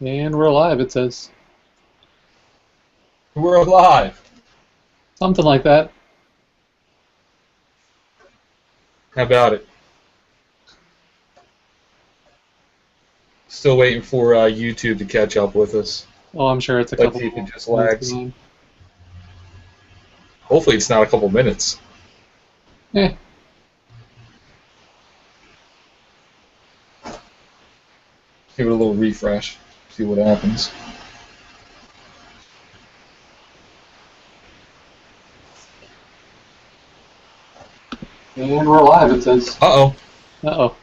And we're live, it says. We're alive. Something like that. How about it? Still waiting for YouTube to catch up with us. Oh, I'm sure it's a Let's couple see if it just minutes lags. behind. Hopefully it's not a couple minutes. Eh. Give it a little refresh. See what happens. And we're live, it says. Uh-oh. Uh-oh.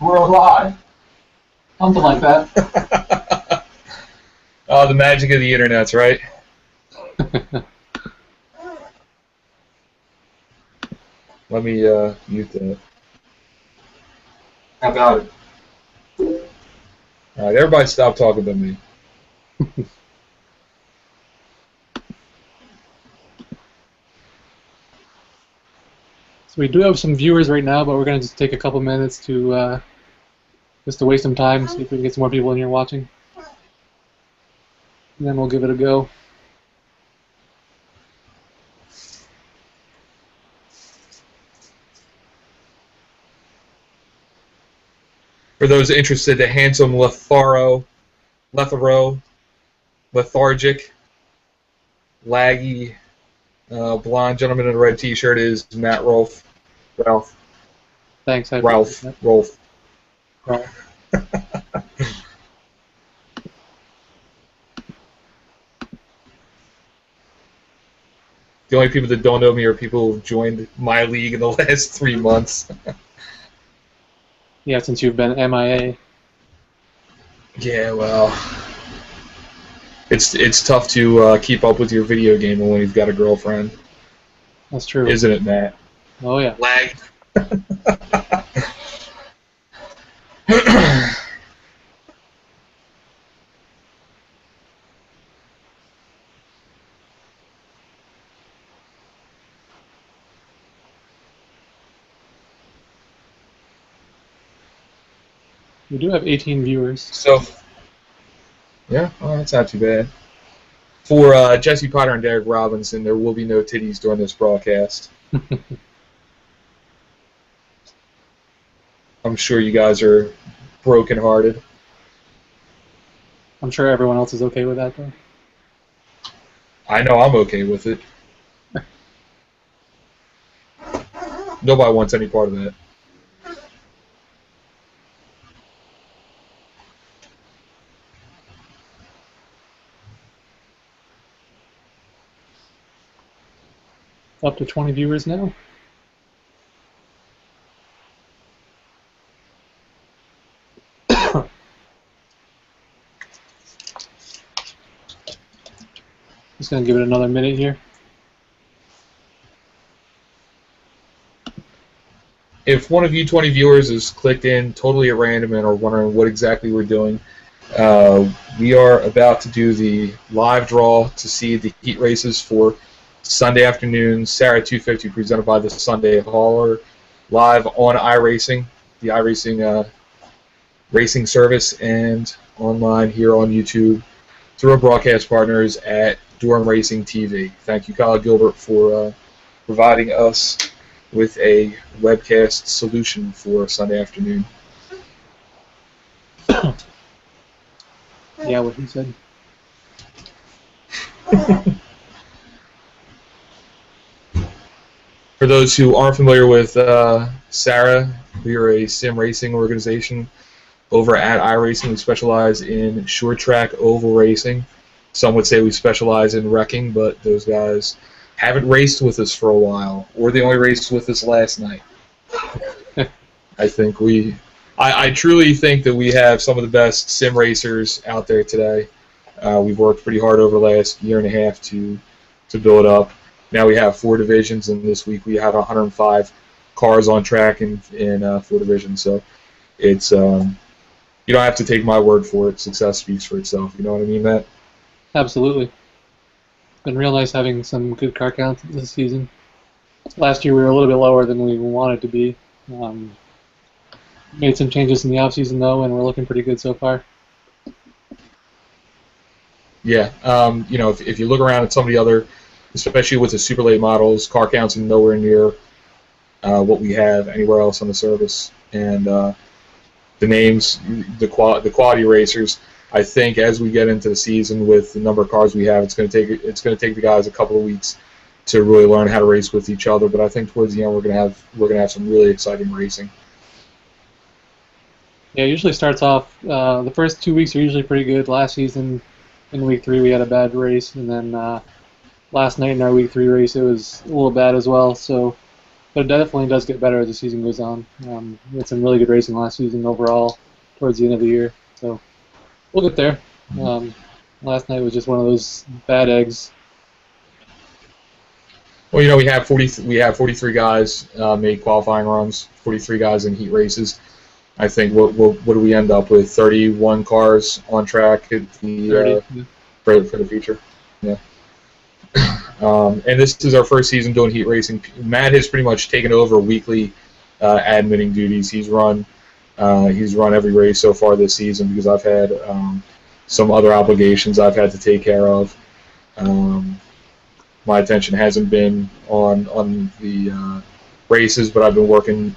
We're alive. Something like that. Oh, the magic of the internet's right. Let me mute that. How about it? Alright, everybody stop talking about me. So we do have some viewers right now, but we're going to just take a couple minutes to just to waste some time, see if we can get some more people in here watching. And then we'll give it a go. For those interested, the handsome lethargic, laggy, blonde gentleman in a red T-shirt is Matt Rolfe. Ralph. Thanks. Ralph. Rolfe. Ralph. The only people that don't know me are people who've joined my league in the last 3 months. Yeah, since you've been MIA. Yeah, well, it's tough to keep up with your video gaming when you've got a girlfriend. That's true. Isn't it, Matt? Oh, yeah. Lag. We do have 18 viewers. So, yeah, oh, that's not too bad. For Jesse Potter and Derek Robinson, there will be no titties during this broadcast. I'm sure you guys are brokenhearted. I'm sure everyone else is okay with that, though. I know I'm okay with it. Nobody wants any part of that. Up to 20 viewers now. Just going to give it another minute here. If one of you 20 viewers has clicked in totally at random and are wondering what exactly we're doing, we are about to do the live draw to see the heat races for Sunday afternoon, SARA 250, presented by the Sunday Hauler, live on iRacing, the iRacing racing service, and online here on YouTube through our broadcast partners at Durham Racing TV. Thank you, Kyle Gilbert, for providing us with a webcast solution for Sunday afternoon. Yeah, what he said. For those who aren't familiar with SARA, we are a sim racing organization over at iRacing. We specialize in short track oval racing. Some would say we specialize in wrecking, but those guys haven't raced with us for a while, or they only raced with us last night. I truly think that we have some of the best sim racers out there today. We've worked pretty hard over the last year and a half to build up. Now we have 4 divisions, and this week we have 105 cars on track in 4 divisions. So it's you don't have to take my word for it. Success speaks for itself. You know what I mean, Matt? Absolutely. It's been real nice having some good car counts this season. Last year we were a little bit lower than we wanted to be. Made some changes in the off season though, and we're looking pretty good so far. Yeah, you know, if you look around at some of the other, especially with the super late models, car counts are nowhere near what we have anywhere else on the service, and the names, the quality racers. I think as we get into the season with the number of cars we have, it's going to take the guys a couple of weeks to really learn how to race with each other. But I think towards the end we're going to have some really exciting racing. Yeah, it usually starts off. The first 2 weeks are usually pretty good. Last season, in week 3, we had a bad race, and then last night in our week 3 race, it was a little bad as well. So, but it definitely does get better as the season goes on. We had some really good racing last season overall towards the end of the year. So we'll get there. Last night was just one of those bad eggs. Well, you know, we have 43 guys made qualifying runs, 43 guys in heat races. I think what do we end up with? 31 cars on track at the for the future. Yeah. And this is our first season doing heat racing. Matt has pretty much taken over weekly admitting duties. He's run every race so far this season because I've had some other obligations I've had to take care of. My attention hasn't been on the races, but I've been working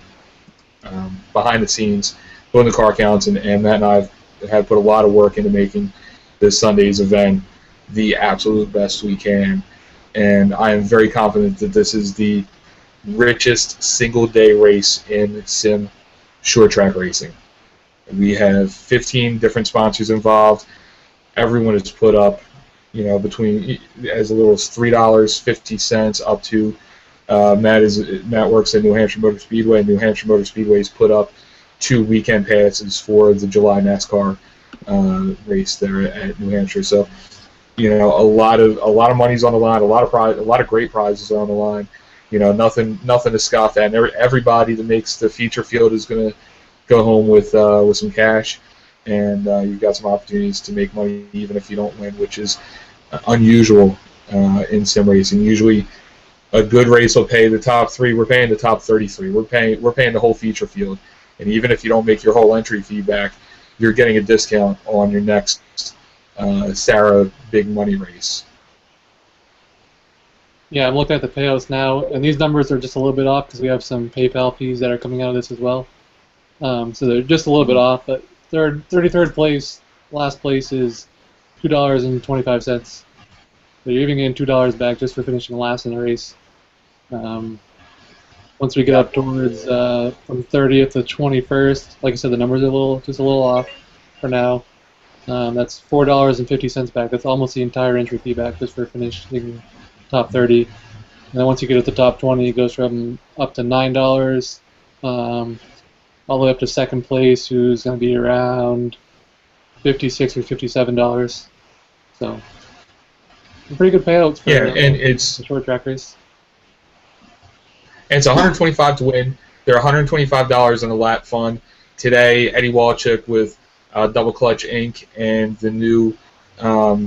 behind the scenes, doing the car counts, and Matt and I have put a lot of work into making this Sunday's event the absolute best we can. And I am very confident that this is the richest single-day race in sim short track racing. We have 15 different sponsors involved. Everyone has put up, you know, between as little as $3.50 up to Matt works at New Hampshire Motor Speedway, and New Hampshire Motor Speedway has put up 2 weekend passes for the July NASCAR race there at New Hampshire. So, you know, a lot of money's on the line, a lot of great prizes are on the line. You know, nothing to scoff at. And everybody that makes the feature field is going to go home with some cash, and you've got some opportunities to make money even if you don't win, which is unusual in sim racing. Usually, a good race will pay the top 3. We're paying the top 33. We're paying the whole feature field, and even if you don't make your whole entry fee back, you're getting a discount on your next SARA big money race. Yeah, I'm looking at the payouts now, and these numbers are just a little bit off because we have some PayPal fees that are coming out of this as well. So they're just a little bit off, but 33rd place, last place is $2.25. So you're even getting $2 back just for finishing last in the race. Once we get up towards from 30th to 21st, like I said, the numbers are just a little off for now. That's $4.50 back. That's almost the entire entry fee back just for finishing top 30. And then once you get at the top 20, it goes from up to $9, all the way up to second place, who's going to be around $56 or $57. So, pretty good payouts for and it's a short track race. And it's $125 to win. There are $125 in the lap fund. Today, Eddie Walchuk with Double Clutch Inc. and the new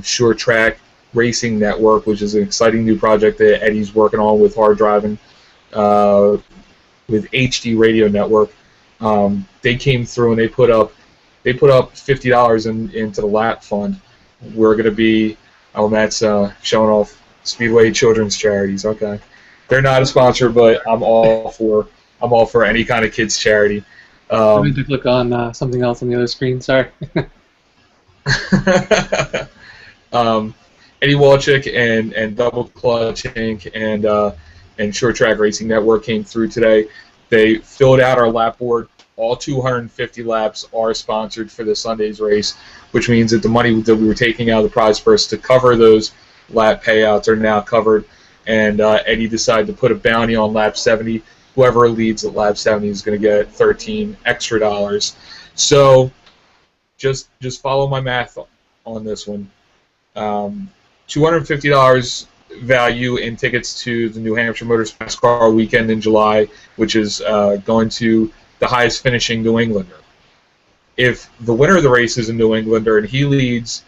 Short Track Racing Network, which is an exciting new project that Eddie's working on with Hard Driving, with HD Radio Network. They came through and they put up $50 into the lap fund. We're going to be, Matt's showing off Speedway Children's Charities. Okay, they're not a sponsor, but I'm all for any kind of kids charity. I need to click on something else on the other screen. Sorry. Eddie Walchuk and Double Clutch Inc. and Short Track Racing Network came through today. They filled out our lap board. All 250 laps are sponsored for the Sunday's race, which means that the money that we were taking out of the prize purse to cover those lap payouts are now covered. And Eddie decided to put a bounty on lap 70. Whoever leads at lap 70 is going to get $13 extra. So just follow my math on this one. $250 value in tickets to the New Hampshire Motor NASCAR weekend in July, which is going to the highest finishing New Englander. If the winner of the race is a New Englander and he leads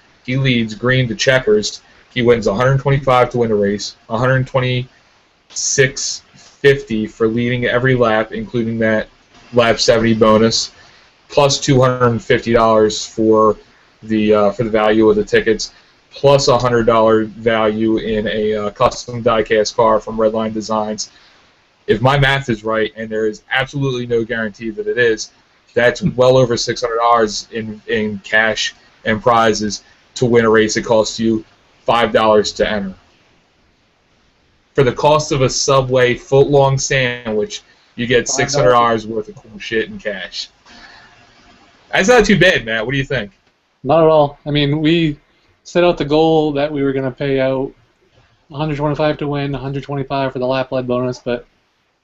green to checkers, he wins $125 to win the race, $126.50 for leading every lap, including that lap 70 bonus, plus $250 for the value of the tickets, plus a $100 value in a custom diecast car from Redline Designs. If my math is right, and there is absolutely no guarantee that it is, that's well over $600 in cash and prizes to win a race that costs you $5 to enter. For the cost of a Subway foot-long sandwich, you get $600 worth of cool shit in cash. That's not too bad, Matt. What do you think? Not at all. I mean, we set out the goal that we were going to pay out 125 to win, 125 for the lap lead bonus, but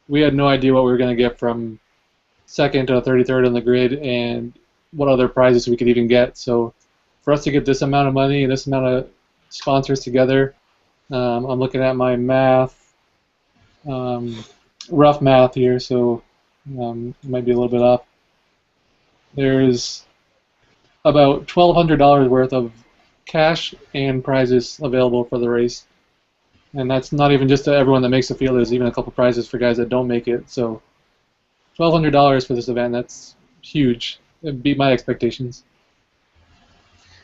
we had no idea what we were going to get from second to 33rd on the grid and what other prizes we could even get. So for us to get this amount of money and this amount of sponsors together, I'm looking at my math, rough math here, so it might be a little bit up. There's about $1,200 worth of cash and prizes available for the race. And that's not even just to everyone that makes the field. There's even a couple prizes for guys that don't make it. So $1,200 for this event, that's huge. It beat my expectations.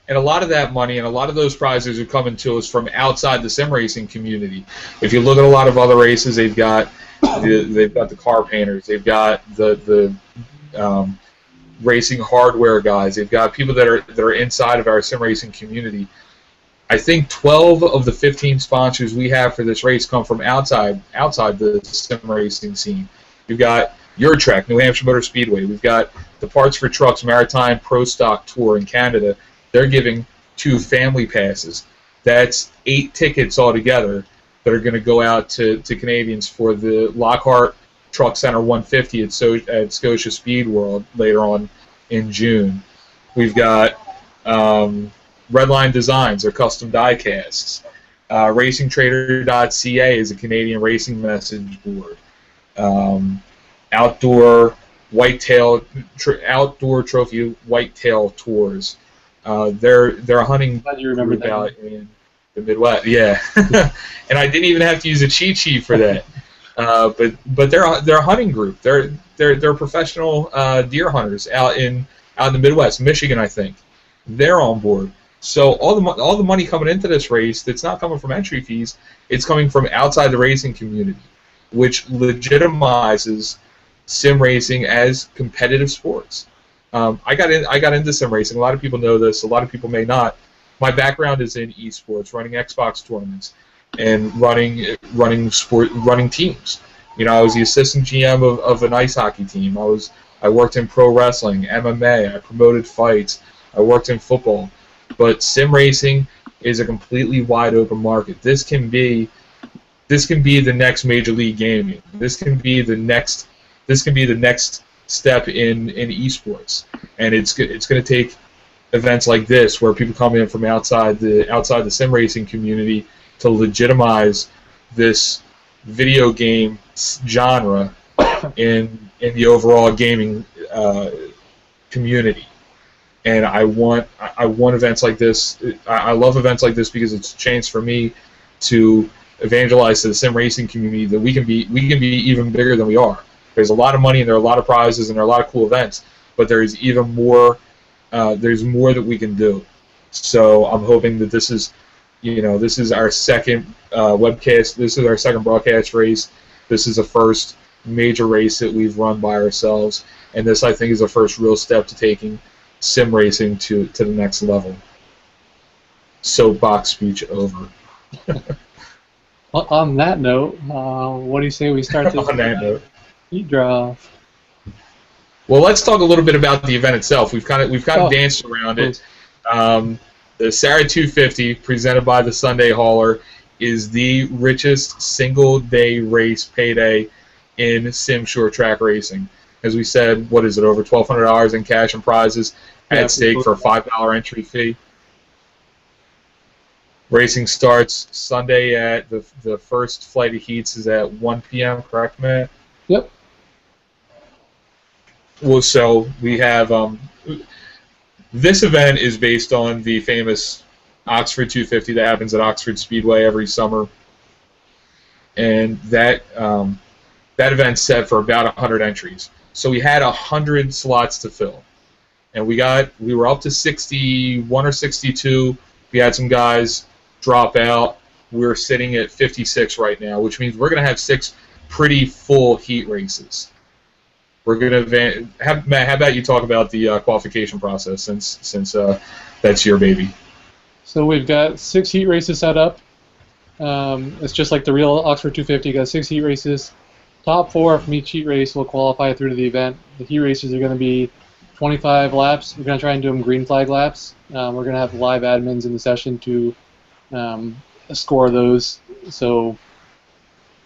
And a lot of that money and a lot of those prizes are coming to us from outside the sim racing community. If you look at a lot of other races, they've got the car painters, they've got the racing hardware guys, they've got people that are inside of our sim racing community. I think 12 of the 15 sponsors we have for this race come from outside the sim racing scene. We've got Eurotrak, New Hampshire Motor Speedway. We've got the Parts for Trucks Maritime Pro Stock Tour in Canada. They're giving 2 family passes. That's 8 tickets altogether that are going to go out to Canadians for the Lockhart Truck Center 150 at Scotia Speed World later on in June. We've got Redline Designs, their custom die casts. RacingTrader.ca is a Canadian racing message board. Outdoor trophy whitetail tours. They're a hunting group out in the Midwest. Yeah, and I didn't even have to use a cheat sheet for that. But they're a hunting group. They're professional deer hunters out in the Midwest, Michigan, I think. They're on board. So all the money coming into this race, that's not coming from entry fees. It's coming from outside the racing community, which legitimizes sim racing as competitive sports. I got into sim racing. A lot of people know this. A lot of people may not. My background is in esports, running Xbox tournaments and running teams. You know, I was the assistant GM of an ice hockey team. I worked in pro wrestling, MMA. I promoted fights. I worked in football. But sim racing is a completely wide open market. This can be the next Major League Gaming. This can be the next step in esports. And it's going to take events like this where people come in from outside the sim racing community to legitimize this video game genre in the overall gaming community. And I want events like this. I love events like this because it's a chance for me to evangelize to the sim racing community that we can be even bigger than we are. There's a lot of money and there are a lot of prizes and there are a lot of cool events, but there's even more. There's more that we can do. So I'm hoping that this is our second webcast. This is our second broadcast race. This is the first major race that we've run by ourselves, and this, I think, is the first real step to taking sim racing to the next level. Soapbox speech over. On that note, what do you say we start this on that note, heat draw? Well, let's talk a little bit about the event itself. We've kind of danced around it. The SARA 250, presented by the Sunday Hauler, is the richest single-day race payday in sim short track racing. As we said, what is it, over $1,200 in cash and prizes at stake for a $5 entry fee. Racing starts Sunday at the first flight of heats is at 1 p.m., correct, Matt? Yep. Well, so we have this event is based on the famous Oxford 250 that happens at Oxford Speedway every summer, and that event's set for about 100 entries. So we had 100 slots to fill, and we were up to 61 or 62 We had some guys drop out. We're sitting at 56 right now, which means we're going to have 6 pretty full heat races. We're going to Matt. How about you talk about the qualification process since that's your baby? So we've got 6 heat races set up. It's just like the real Oxford 250. You got 6 heat races. Top 4 from each heat race will qualify through to the event. The heat races are going to be 25 laps. We're going to try and do them green flag laps. We're going to have live admins in the session to score those. So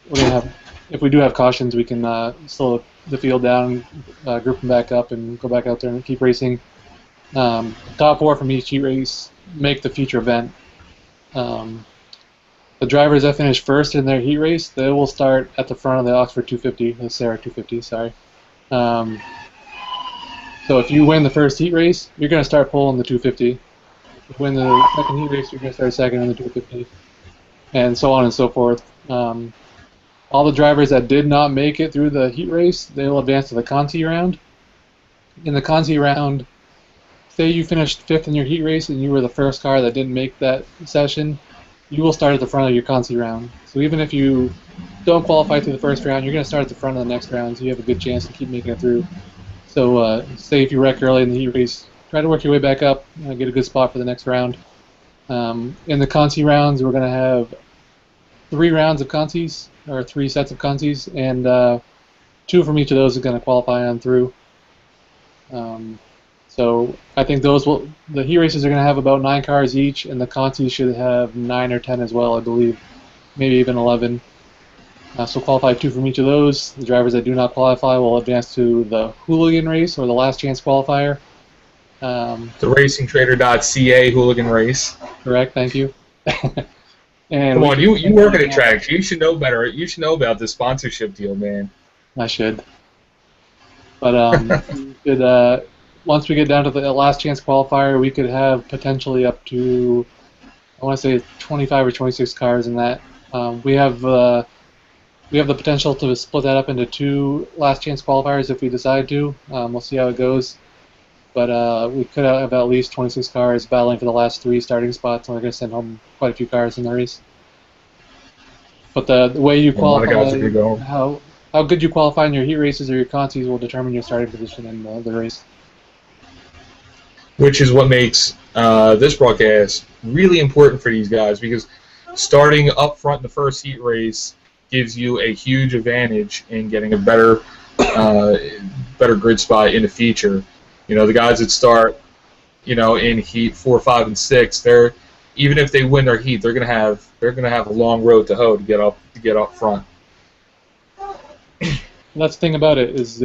we're going to have, if we do have cautions, we can slow the field down, group them back up, and go back out there and keep racing. Top 4 from each heat race make the feature event. The drivers that finish first in their heat race, they will start at the front of the Oxford 250, the SARA 250, sorry. So if you win the first heat race, you're going to start pulling the 250. If you win the second heat race, you're going to start second in the 250, and so on and so forth. All the drivers that did not make it through the heat race, they will advance to the Conti round. In the Conti round, say you finished 5th in your heat race and you were the first car that didn't make that session, you will start at the front of your Conti round. So even if you don't qualify through the first round, you're going to start at the front of the next round, so you have a good chance to keep making it through. So say if you wreck early in the heat race, try to work your way back up, get a good spot for the next round. In the Conti rounds, we're going to have 3 rounds of Contis, or 3 sets of Contis, and 2 from each of those are going to qualify on through. So I think the heat races are going to have about 9 cars each, and the Contis should have 9 or 10 as well, I believe, maybe even 11. So qualify 2 from each of those. The drivers that do not qualify will advance to the hooligan race, or the last chance qualifier. The racingtrader.ca hooligan race. Correct, thank you. And come on, you work at a track. You should know better. You should know about the sponsorship deal, man. I should. But once we get down to the last chance qualifier, we could have potentially up to, I want to say 25 or 26 cars in that. We have the potential to split that up into 2 last chance qualifiers if we decide to. We'll see how it goes. But we could have at least 26 cars battling for the last 3 starting spots, and we're going to send home quite a few cars in the race. But the way you qualify, how good you qualify in your heat races or your contis will determine your starting position in the race. Which is what makes this broadcast really important for these guys, because starting up front in the first heat race gives you a huge advantage in getting a better grid spot in the feature. You know, the guys that start, in heat 4, 5, and 6, even if they win their heat, they're gonna have a long road to hoe to get up front. That's the thing about it is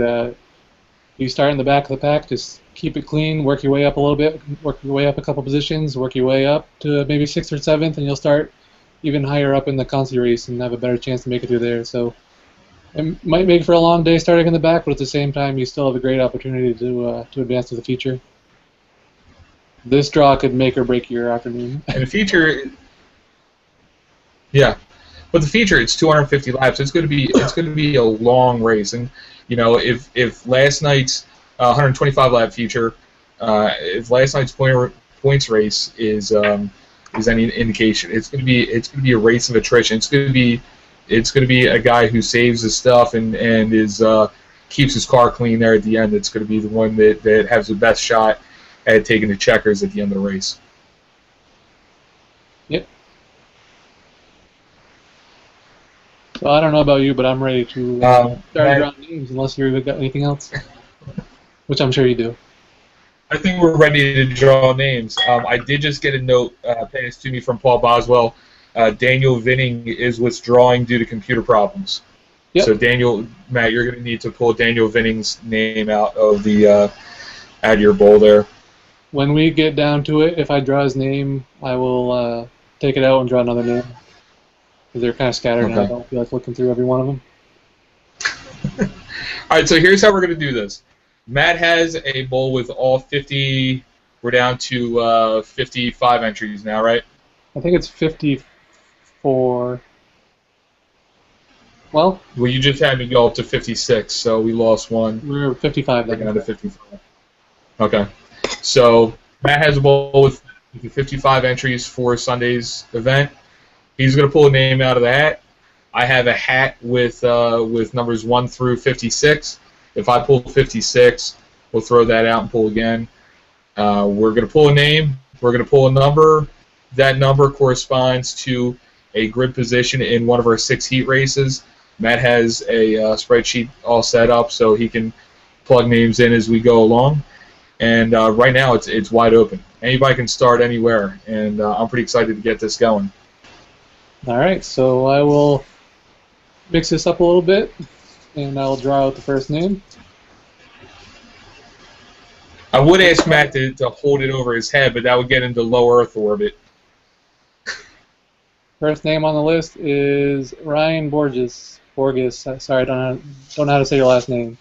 you start in the back of the pack, just keep it clean, work your way up a little bit, work your way up a couple positions, work your way up to maybe 6th or 7th, and you'll start even higher up in the Conti race and have a better chance to make it through there. So it might make for a long day starting in the back, but at the same time, you still have a great opportunity to advance to the feature. This draw could make or break your afternoon. And the feature, yeah, but the feature, it's 250 laps. It's going to be a long race, and if last night's 125 lap feature, if last night's points race is any indication, it's going to be a race of attrition. It's going to be a guy who saves his stuff and keeps his car clean there at the end. It's going to be the one that has the best shot at taking the checkers at the end of the race. Yep. Well, I don't know about you, but I'm ready to start drawing names, unless you've got anything else, which I'm sure you do. I think we're ready to draw names. I did just get a note passed to me from Paul Boswell. Daniel Vinning is withdrawing due to computer problems. Yep. So Matt, you're going to need to pull Daniel Vinning's name out of the your bowl there. When we get down to it, if I draw his name, I will take it out and draw another name. Because they're kind of scattered, and I don't feel like looking through every one of them. All right, so here's how we're going to do this. Matt has a bowl with all 50. We're down to 55 entries now, right? I think it's 54. Well, you just had me go up to 56, so we lost one. We're 55 then. We're down to 55. Okay. So Matt has a bowl with You do 55 entries for Sunday's event. He's going to pull a name out of the hat. I have a hat with numbers 1 through 56. If I pull 56, we'll throw that out and pull again. We're going to pull a name. We're going to pull a number. That number corresponds to a grid position in one of our 6 heat races. Matt has a spreadsheet all set up so he can plug names in as we go along. And right now it's wide open. Anybody can start anywhere, and I'm pretty excited to get this going. All right, so I will mix this up a little bit, and I'll draw out the first name. I would ask Matt to hold it over his head, but that would get into low Earth orbit. First name on the list is Ryan Borges. Sorry, I don't know how to say your last name.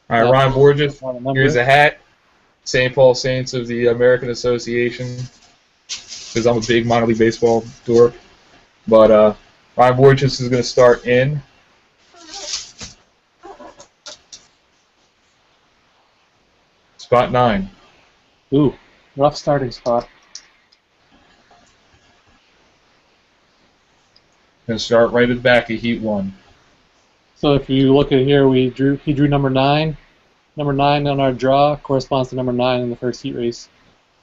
All right, Ryan Borges. Here's a hat. St. Paul Saints of the American Association. Because I'm a big minor league baseball dork. But Ryan Borges is going to start in spot 9. Ooh, rough starting spot. Going to start right at the back of Heat 1. So if you look at here, he drew number 9. Number 9 on our draw corresponds to number 9 in the first heat race.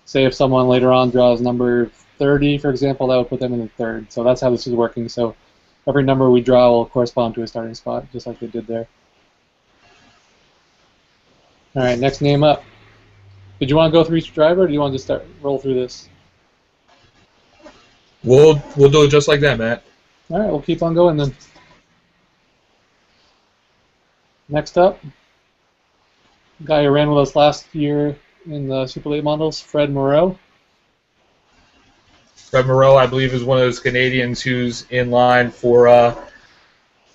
Say if someone later on draws number 30, for example, that would put them in the third. So that's how this is working. So every number we draw will correspond to a starting spot, just like they did there. All right, next name up. Did you want to go through each driver, or do you want to just roll through this? We'll do it just like that, Matt. All right, we'll keep on going then. Next up, guy who ran with us last year in the Super Late Models, Fred Moreau. Fred Moreau, I believe, is one of those Canadians who's in line for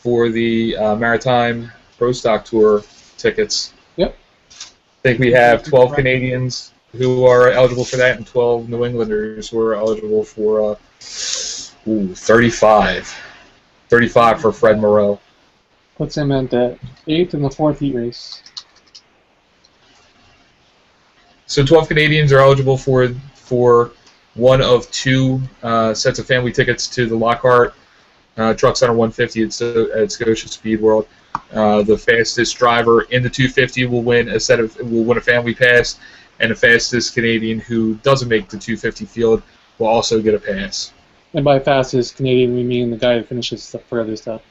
the Maritime Pro Stock Tour tickets. Yep. I think we have 12 Canadians who are eligible for that and 12 New Englanders who are eligible for 35. 35 for Fred Moreau. Puts him at the 8th in the 4th heat race. So 12 Canadians are eligible for one of 2 sets of family tickets to the Lockhart Truck Center 150 at Scotia Speed World. The fastest driver in the 250 will win a family pass, and the fastest Canadian who doesn't make the 250 field will also get a pass. And by fastest Canadian, we mean the guy who finishes the furthest up.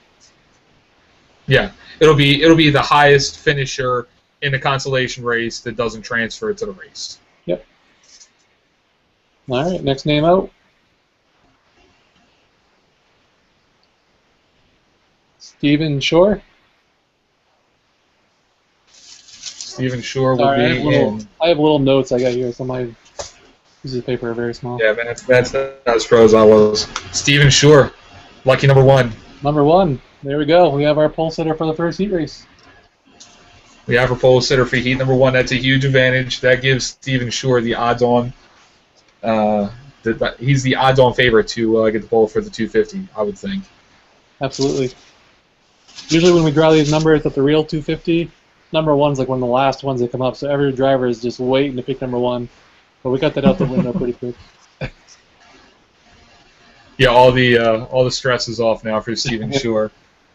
Yeah, it'll be the highest finisher in the consolation race that doesn't transfer to the race. Yep. All right, next name out. Stephen Shore. Stephen Shore will be in. I have little notes I got here, so my pieces of paper are very small. Yeah, that's not as pro as I was. Stephen Shore, lucky number 1. Number 1. There we go. We have our pole sitter for the first heat race. We have our pole sitter for heat number 1. That's a huge advantage. That gives Stephen Shore the odds-on. He's the odds-on favorite to get the pole for the 250, I would think. Absolutely. Usually when we draw these numbers at the real 250, number 1's like one of the last ones that come up, so every driver is just waiting to pick number 1. But we got that out the window pretty quick. Yeah, all the stress is off now for Stephen Shore.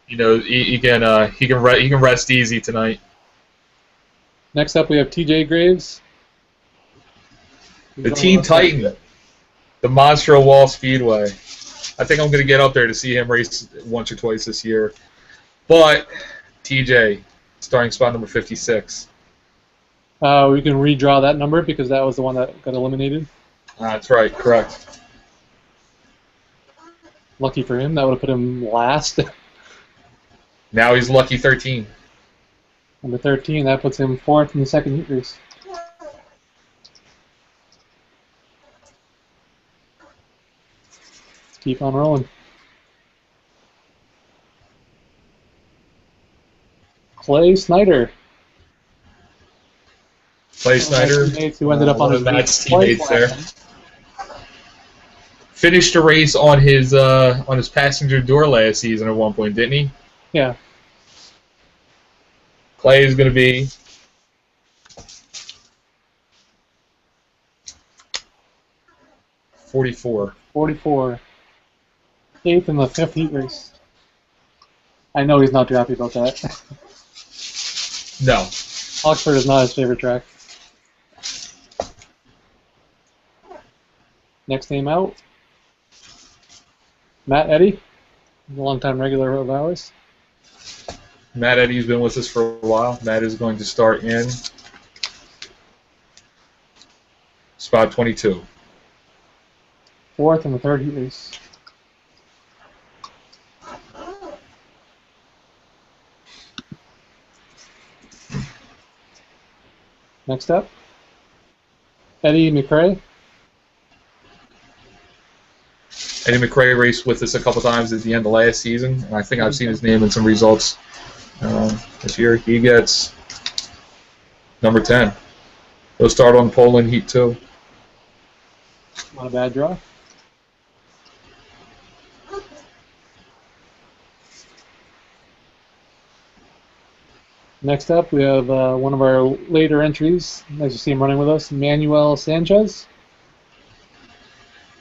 You know, he can rest easy tonight. Next up, we have TJ Graves. The Teen Titan, the Monster Wall Speedway. I think I'm going to get up there to see him race once or twice this year. But TJ, starting spot number 56. We can redraw that number because that was the one that got eliminated. That's right, correct. Lucky for him, that would have put him last. Now he's lucky 13. Number 13, that puts him 4th in the second heat race. Let's keep on rolling. Clay Snyder. Clay Snyder, who ended up on his Matt's teammates there. Finished a race on his passenger door last season at one point, didn't he? Yeah. Clay is going to be 44. 44. 8th in the 5th heat race. I know he's not too happy about that. No. Oxford is not his favorite track. Next name out. Matt Eddy, a longtime regular of ours. Matt Eddy's been with us for a while. Matt is going to start in spot 22. 4th in the 3rd heat race. Next up, Eddie McRae. Eddie McRae raced with us a couple times at the end of last season, and I think I've seen his name in some results this year. He gets number 10. He'll start on pole in Heat 2. Not a bad draw. Next up, we have one of our later entries. As you see him running with us, Manuel Sanchez.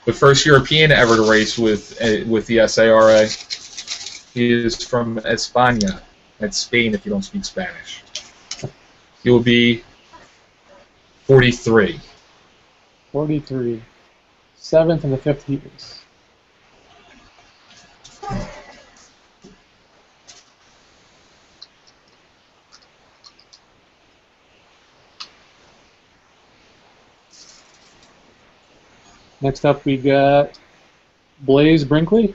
The first European ever to race with the SARA. He is from España. That's Spain if you don't speak Spanish. He will be 43. 43. 7th in the 5th heat race. Next up, we got Blaze Brinkley.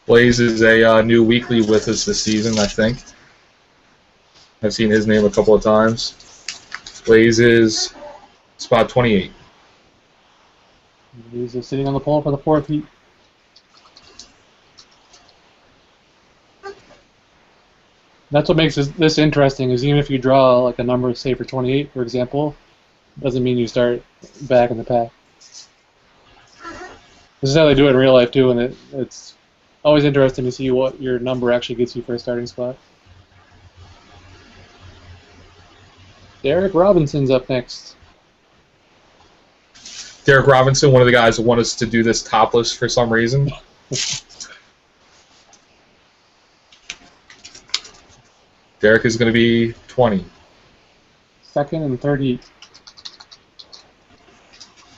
Blaze is a new weekly with us this season, I think. I've seen his name a couple of times. Blaze is spot 28. He's sitting on the pole for the 4th heat. That's what makes this interesting, is even if you draw like a number, say for 28, for example, doesn't mean you start back in the pack. This is how they do it in real life too, and it's always interesting to see what your number actually gets you for a starting spot. Derek Robinson's up next. Derek Robinson, one of the guys that want us to do this topless for some reason. Derek is going to be 20. 2nd and 3rd heat.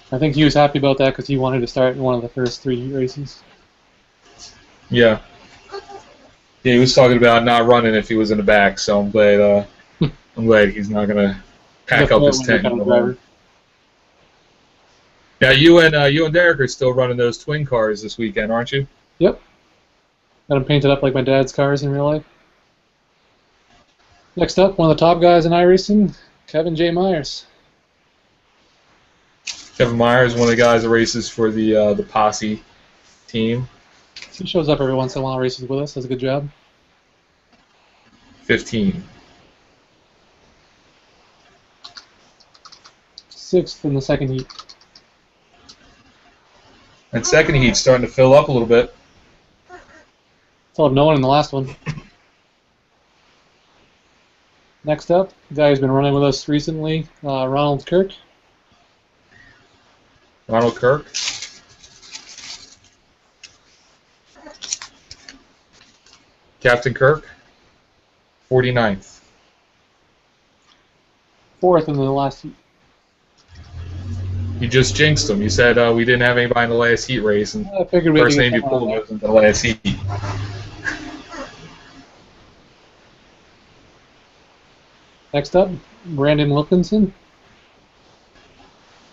I think he was happy about that because he wanted to start in one of the first 3 heat races. Yeah. Yeah, he was talking about not running if he was in the back, so I'm glad he's not going to pack up his tent. Yeah, you and Derek are still running those twin cars this weekend, aren't you? Yep. Got them painted up like my dad's cars in real life. Next up, one of the top guys in iRacing, Kevin J. Myers. Kevin Myers, one of the guys that races for the Posse team. He shows up every once in a while, races with us, does a good job. 15. 6th in the 2nd heat. And 2nd heat's starting to fill up a little bit. Still have no one in the last one. Next up, the guy who's been running with us recently, Ronald Kirk. Ronald Kirk. Captain Kirk. 49th. 4th in the last heat. You just jinxed him. You said we didn't have anybody in the last heat race, and I figured the first name you pulled was in the last heat. Next up, Brandon Wilkinson.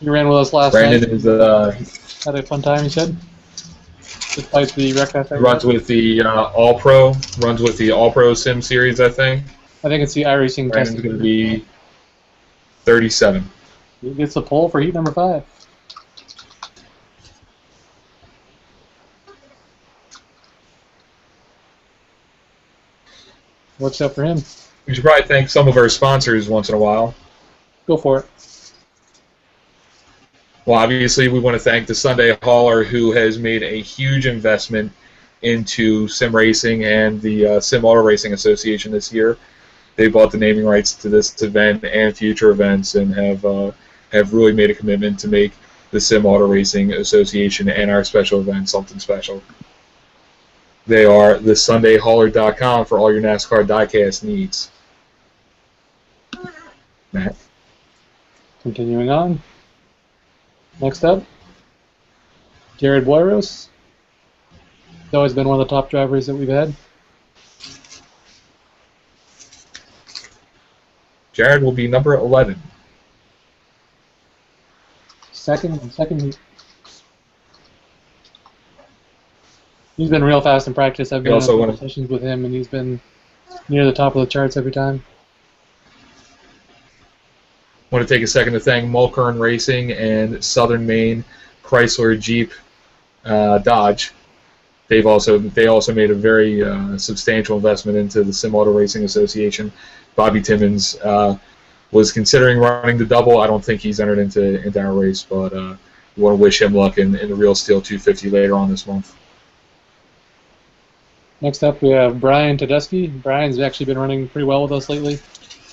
You ran with us last Brandon night. is Had a fun time, you said? Despite the wreck, runs with the All-Pro, runs with the All-Pro Sim series, I think. I think it's the iRacing test. Brandon's going to be 37. He gets the pole for heat number 5. What's up for him? We should probably thank some of our sponsors once in a while. Go for it. Well, obviously, we want to thank the Sunday Hauler, who has made a huge investment into sim racing and the Sim Auto Racing Association this year. They bought the naming rights to this event and future events, and have really made a commitment to make the Sim Auto Racing Association and our special event, Something Special. They are thesundayhauler.com for all your NASCAR diecast needs. Matt? Continuing on. Next up, Jared Boyros. He's always been one of the top drivers that we've had. Jared will be number 11. Second. He's been real fast in practice. I've been in sessions with him, and he's been near the top of the charts every time. I want to take a second to thank Mulkern Racing and Southern Maine Chrysler Jeep Dodge. They also made a very substantial investment into the Sim Auto Racing Association. Bobby Timmons was considering running the double. I don't think he's entered into our race, but we want to wish him luck in the Real Steel 250 later on this month. Next up, we have Brian Tedeschi. Brian's actually been running pretty well with us lately.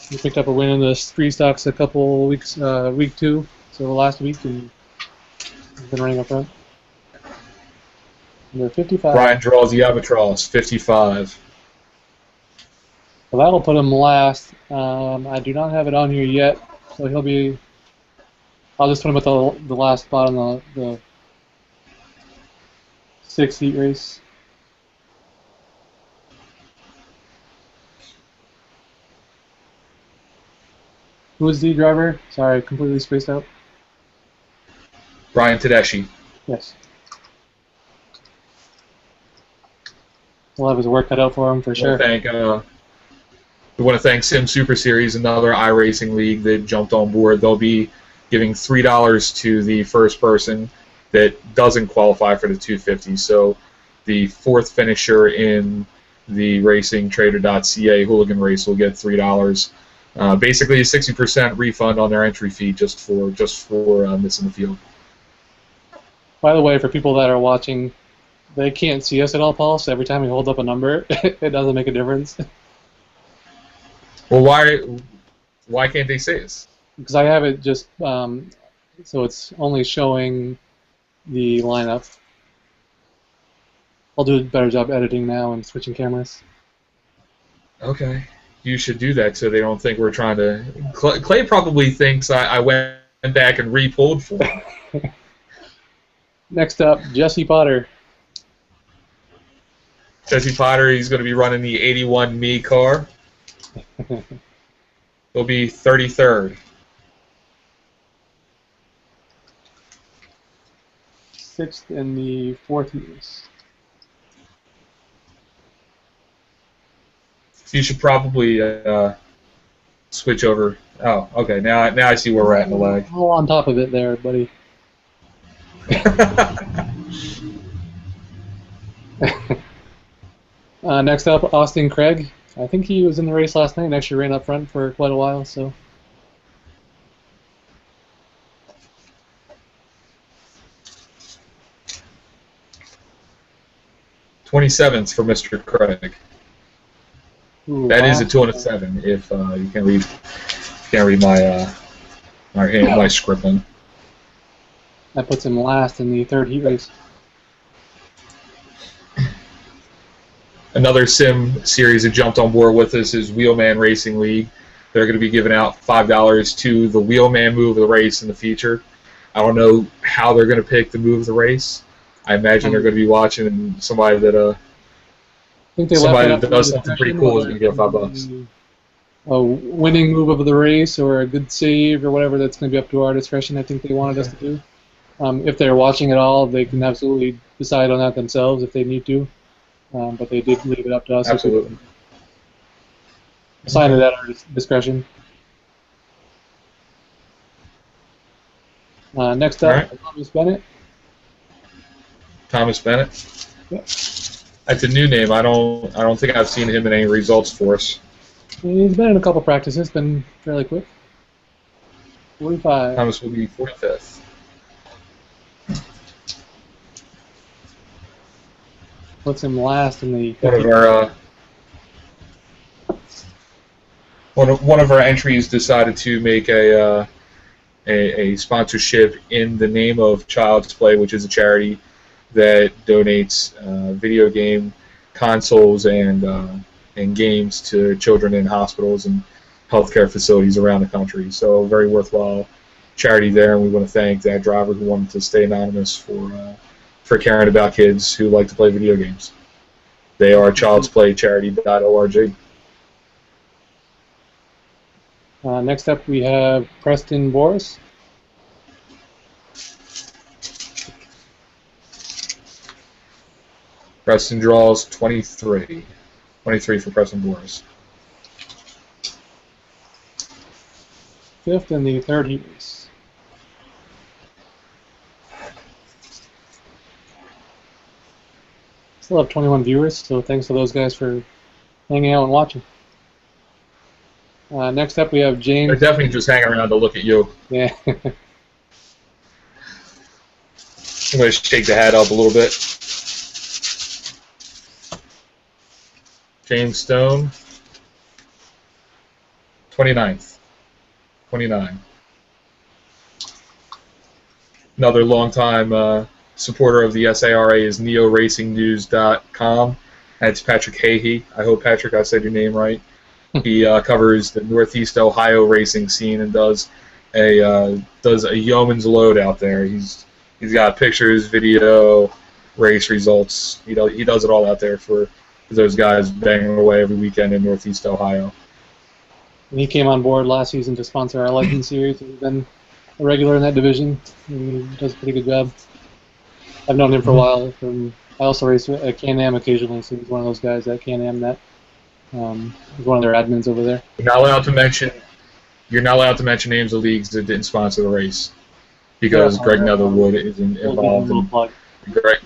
He picked up a win in the Street Stocks a couple weeks, week 2, so last week, and he's been running up front. Number 55. Brian draws the Albatross, 55. So that'll put him last. I do not have it on here yet, so he'll be. I'll just put him at the last spot on the 6 heat race. Who is the driver? Sorry, completely spaced out. Brian Tedeschi. Yes. We'll have his work cut out for him for sure. We want to thank Sim Super Series, another iRacing league that jumped on board. They'll be giving $3 to the first person that doesn't qualify for the 250. So the 4th finisher in the racingtrader.ca hooligan race will get $3. Basically a 60% refund on their entry fee just for missing the field. By the way, for people that are watching, they can't see us at all, Paul, so every time we hold up a number, it doesn't make a difference. Well, why can't they see us? Because I have it just so it's only showing the lineup. I'll do a better job editing now and switching cameras. Okay. You should do that so they don't think we're trying to... Clay probably thinks I went back and re-pulled for him. Next up, Jesse Potter. Jesse Potter, he's going to be running the 81 Me car. He'll be 33rd. 6th in the 4th race. You should probably switch over. Oh, okay. Now I see where we're at in the lag. All on top of it there, buddy. Next up, Austin Craig. I think he was in the race last night and actually ran up front for quite a while. So. '27th for Mr. Craig. Ooh, that is a 207. If you can't read my scribbling. That puts him last in the 3rd heat race. Another sim series that jumped on board with us is Wheelman Racing League. They're going to be giving out $5 to the Wheelman move of the race in the feature. I don't know how they're going to pick the move of the race. I imagine they're going to be watching somebody that does something pretty cool is going to get $5. A winning move of the race or a good save or whatever, that's going to be up to our discretion. I think they wanted us to do. If they're watching at all, they can absolutely decide on that themselves if they need to. But they did leave it up to us. Absolutely. Assign it at our discretion. Next up, right. Thomas Bennett. Thomas Bennett. Yep. That's a new name. I don't think I've seen him in any results for us. He's been in a couple practices. Been fairly quick. 45. Thomas will be 45th. Puts him last in the. One of our entries decided to make a a sponsorship in the name of Child's Play, which is a charity that donates video game consoles and games to children in hospitals and healthcare facilities around the country. So very worthwhile charity there, and we want to thank that driver who wanted to stay anonymous for caring about kids who like to play video games. They are childsplaycharity.org. Next up, we have Preston Boris. Preston draws 23. 23 for Preston Boris. Fifth in the third heat race. Still have 21 viewers, so thanks to those guys for hanging out and watching. Next up, we have James. They're definitely just hanging around to look at you. Yeah. I'm going to shake the hat up a little bit. James Stone, 29th. 29. Another longtime supporter of the SARA is neoracingnews.com. That's Patrick Hahey. I hope, Patrick, I said your name right. He covers the Northeast Ohio racing scene and does a yeoman's load out there. He's got pictures, video, race results. He does it all out there for those guys banging away every weekend in Northeast Ohio. And he came on board last season to sponsor our Legends series. He's been a regular in that division. And he does a pretty good job. I've known him for a while. I also race at Can-Am occasionally, so he's one of those guys at Can-Am that he's one of their admins over there. You're not allowed to mention names of leagues that didn't sponsor the race because Greg Netherwood is involved.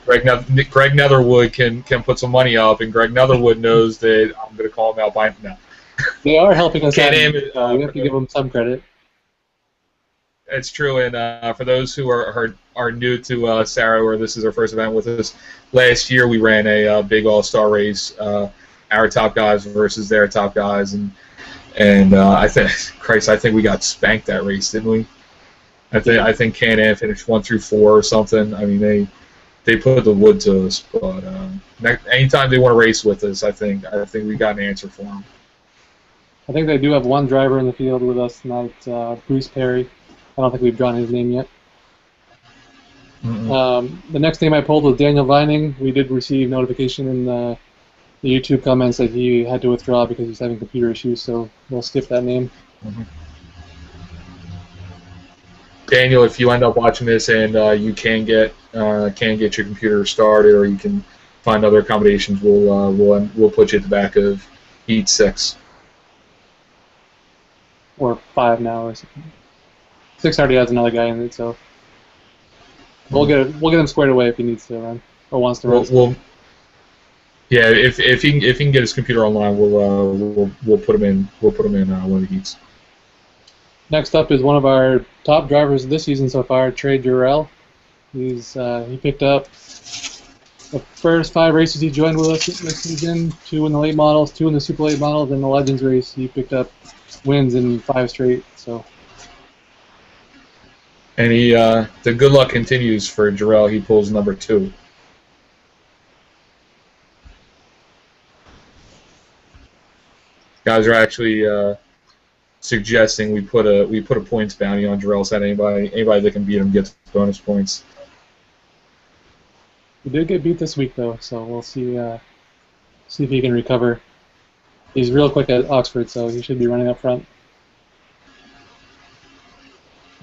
Greg Netherwood can put some money up, and Greg Netherwood knows that I'm going to call him out by now. They are helping us out. We have to give them some credit. It's true, and for those who are new to SARA, or this is our first event with us, last year we ran a big all-star race, our top guys versus their top guys, and I think we got spanked that race, didn't we? I think Can-Am finished 1 through 4 or something. I mean, they put the wood to us, but anytime they want to race with us, I think we got an answer for them. I think they do have one driver in the field with us tonight, Bruce Perry. I don't think we've drawn his name yet. The next name I pulled was Daniel Vining. We did receive notification in the YouTube comments that he had to withdraw because he's having computer issues, so we'll skip that name. Daniel, if you end up watching this and you can get your computer started, or you can find other accommodations, we'll put you at the back of Heat 6. Or 5 now, or something. 6 already has another guy in it, so we'll get him squared away if he needs to run or wants to run. Yeah, if he can get his computer online, we'll put him in one of the heats. Next up is one of our top drivers this season so far, Trey Durrell. He picked up the first 5 races he joined with us this season, 2 in the late models, 2 in the super late models, and the Legends race. He picked up wins in 5 straight. So. And the good luck continues for Jarrell. He pulls number 2. Guys are actually suggesting we put a points bounty on Jarrell's head. Anybody that can beat him gets bonus points. He did get beat this week though, so we'll see if he can recover. He's real quick at Oxford, so he should be running up front.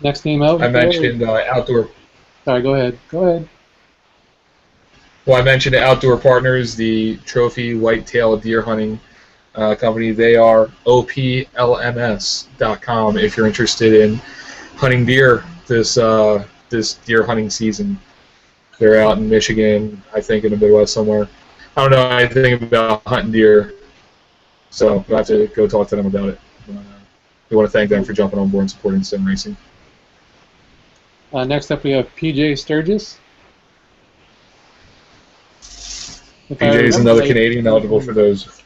Next name out. I mentioned outdoor. Sorry, go ahead. Go ahead. Well, I mentioned the Outdoor Partners, the Trophy Whitetail Deer Hunting company. They are oplms.com if you're interested in hunting deer this deer hunting season. They're out in Michigan, I think in the Midwest somewhere. I don't know anything about hunting deer, so we'll have to go talk to them about it. We want to thank them for jumping on board and supporting sim racing. Next up we have PJ Sturgis. PJ is another Canadian eligible for those.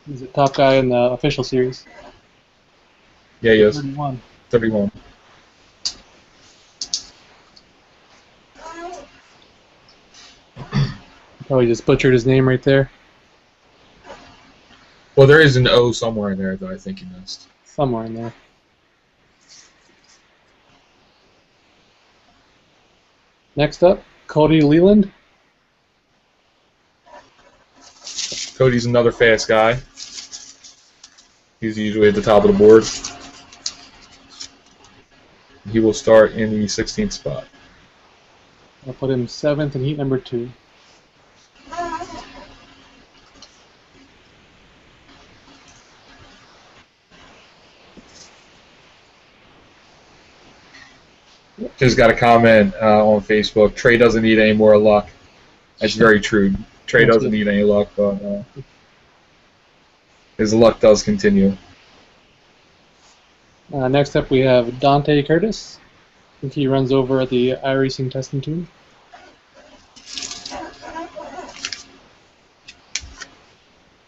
He's a top guy in the official series. Yeah, he is. 31. 31. Probably just butchered his name right there. Well, there is an O somewhere in there that I think you missed. Somewhere in there. Next up, Cody Leland. Cody's another fast guy. He's usually at the top of the board. He will start in the 16th spot. I'll put him 7th in heat number 2. Just got a comment on Facebook. Trey doesn't need any more luck. That's very true. Trey doesn't need any luck, but his luck does continue. Next up, we have Dante Curtis. I think he runs over at the iRacing testing team.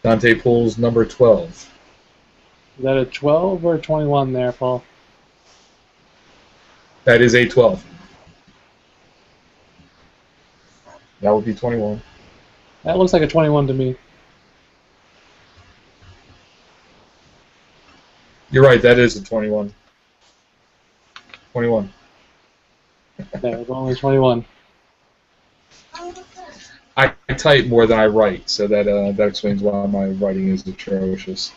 Dante pulls number 12. Is that a 12 or a 21 there, Paul? That is a 12. That would be 21. That looks like a 21 to me. You're right, that is a 21. 21. Yeah, it's only 21. I type more than I write, so that explains why my writing is atrocious.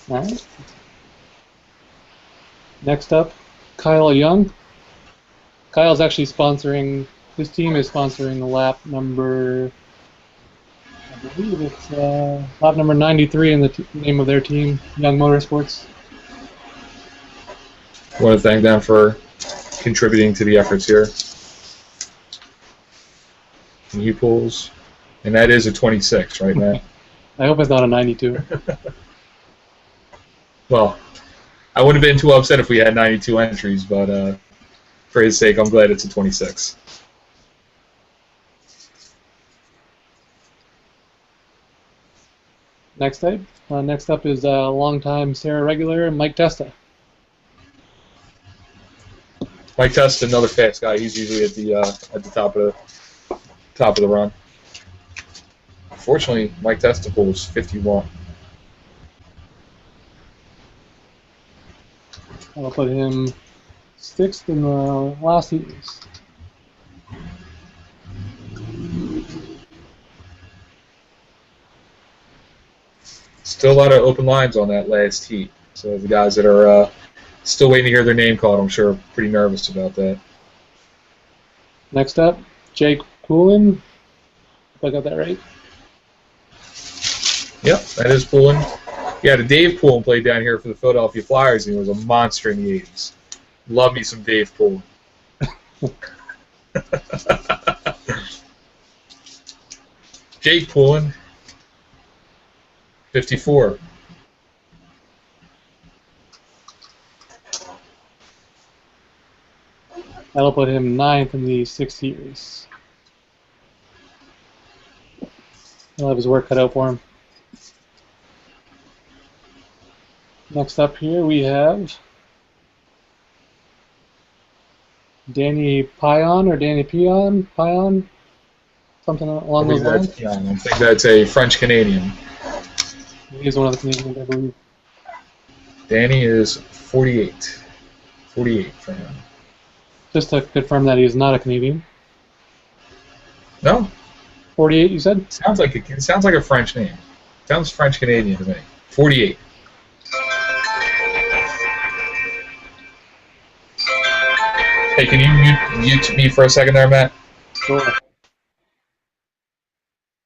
All right. Next up, Kyle Young. Kyle's actually sponsoring. His team is sponsoring the lap number. I believe it's lap number 93 in the name of their team, Young Motorsports. I want to thank them for contributing to the efforts here. And he pulls, and that is a 26, right, Matt? I hope it's not a 92. Well, I wouldn't have been too upset if we had 92 entries, but for his sake, I'm glad it's a 26. Next up is longtime SARA regular Mike Testa. Mike Testa, another fast guy. He's usually at the top of the run. Unfortunately, Mike Testa pulls 51. I'll put him 6th in the last heat race. Still a lot of open lines on that last heat. So the guys that are still waiting to hear their name called, I'm sure, are pretty nervous about that. Next up, Jake Poulin. If I got that right. Yep, that is Poulin. Yeah, the Dave Poulin played down here for the Philadelphia Flyers, and he was a monster in the 80s. Love me some Dave Poulin. Jake Poulin, 54. That'll put him 9th in the 6th heat race. He'll have his work cut out for him. Next up here we have Danny Pion or Danny Pion, something along those lines. I think that's a French Canadian. He is one of the Canadians, I believe. Danny is 48. 48 for him. Just to confirm that he is not a Canadian. No? 48, you said? It sounds like a French name. Sounds French Canadian to me. 48. Hey, can you mute me for a second there, Matt? Sure.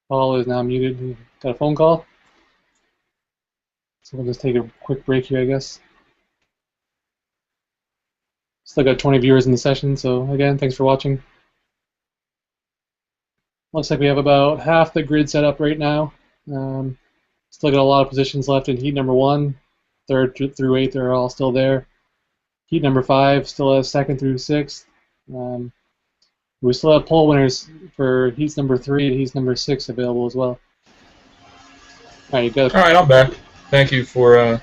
Paul is now muted. He got a phone call. So we'll just take a quick break here, I guess. Still got 20 viewers in the session, so again, thanks for watching. Looks like we have about half the grid set up right now. Still got a lot of positions left in heat number 1. 3rd through 8th are all still there. Heat number 5 still has 2nd through 6th. We still have pole winners for heats number 3 and heats number 6 available as well. All right, you go. All right, I'm back. Thank you for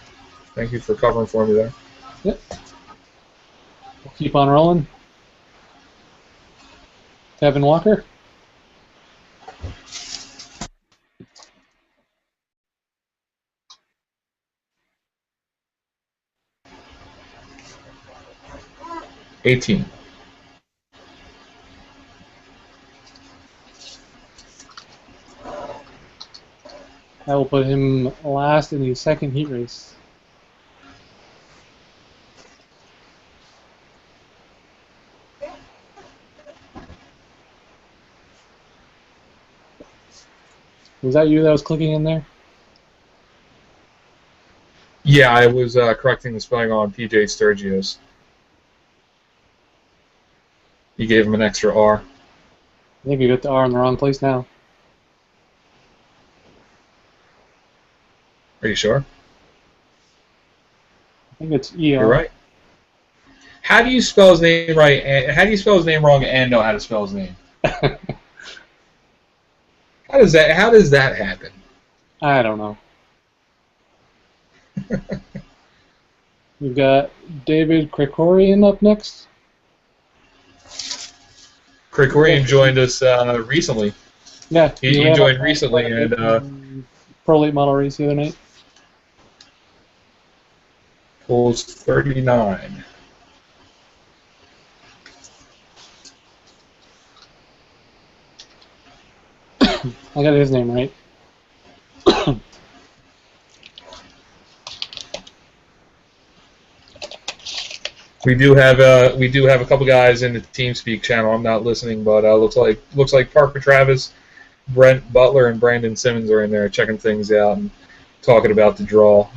covering for me there. Yep. We'll keep on rolling. Kevin Walker. $18. That will put him last in the second heat race. Was that you that was clicking in there? Yeah, I was correcting the spelling on PJ Sturgis. You gave him an extra R. I think you got the R in the wrong place now. Are you sure? I think it's ER. You're right. How do you spell his name right? And how do you spell his name wrong and know how to spell his name? How does that happen? I don't know. We've got David Krikorian up next. Krikorian joined us recently. Yeah, He joined recently and Pro Late Model race the other night. pulls 39. I got his name right. We do have a couple guys in the TeamSpeak channel. I'm not listening, but looks like Parker Travis, Brent Butler, and Brandon Simmons are in there checking things out and talking about the draw.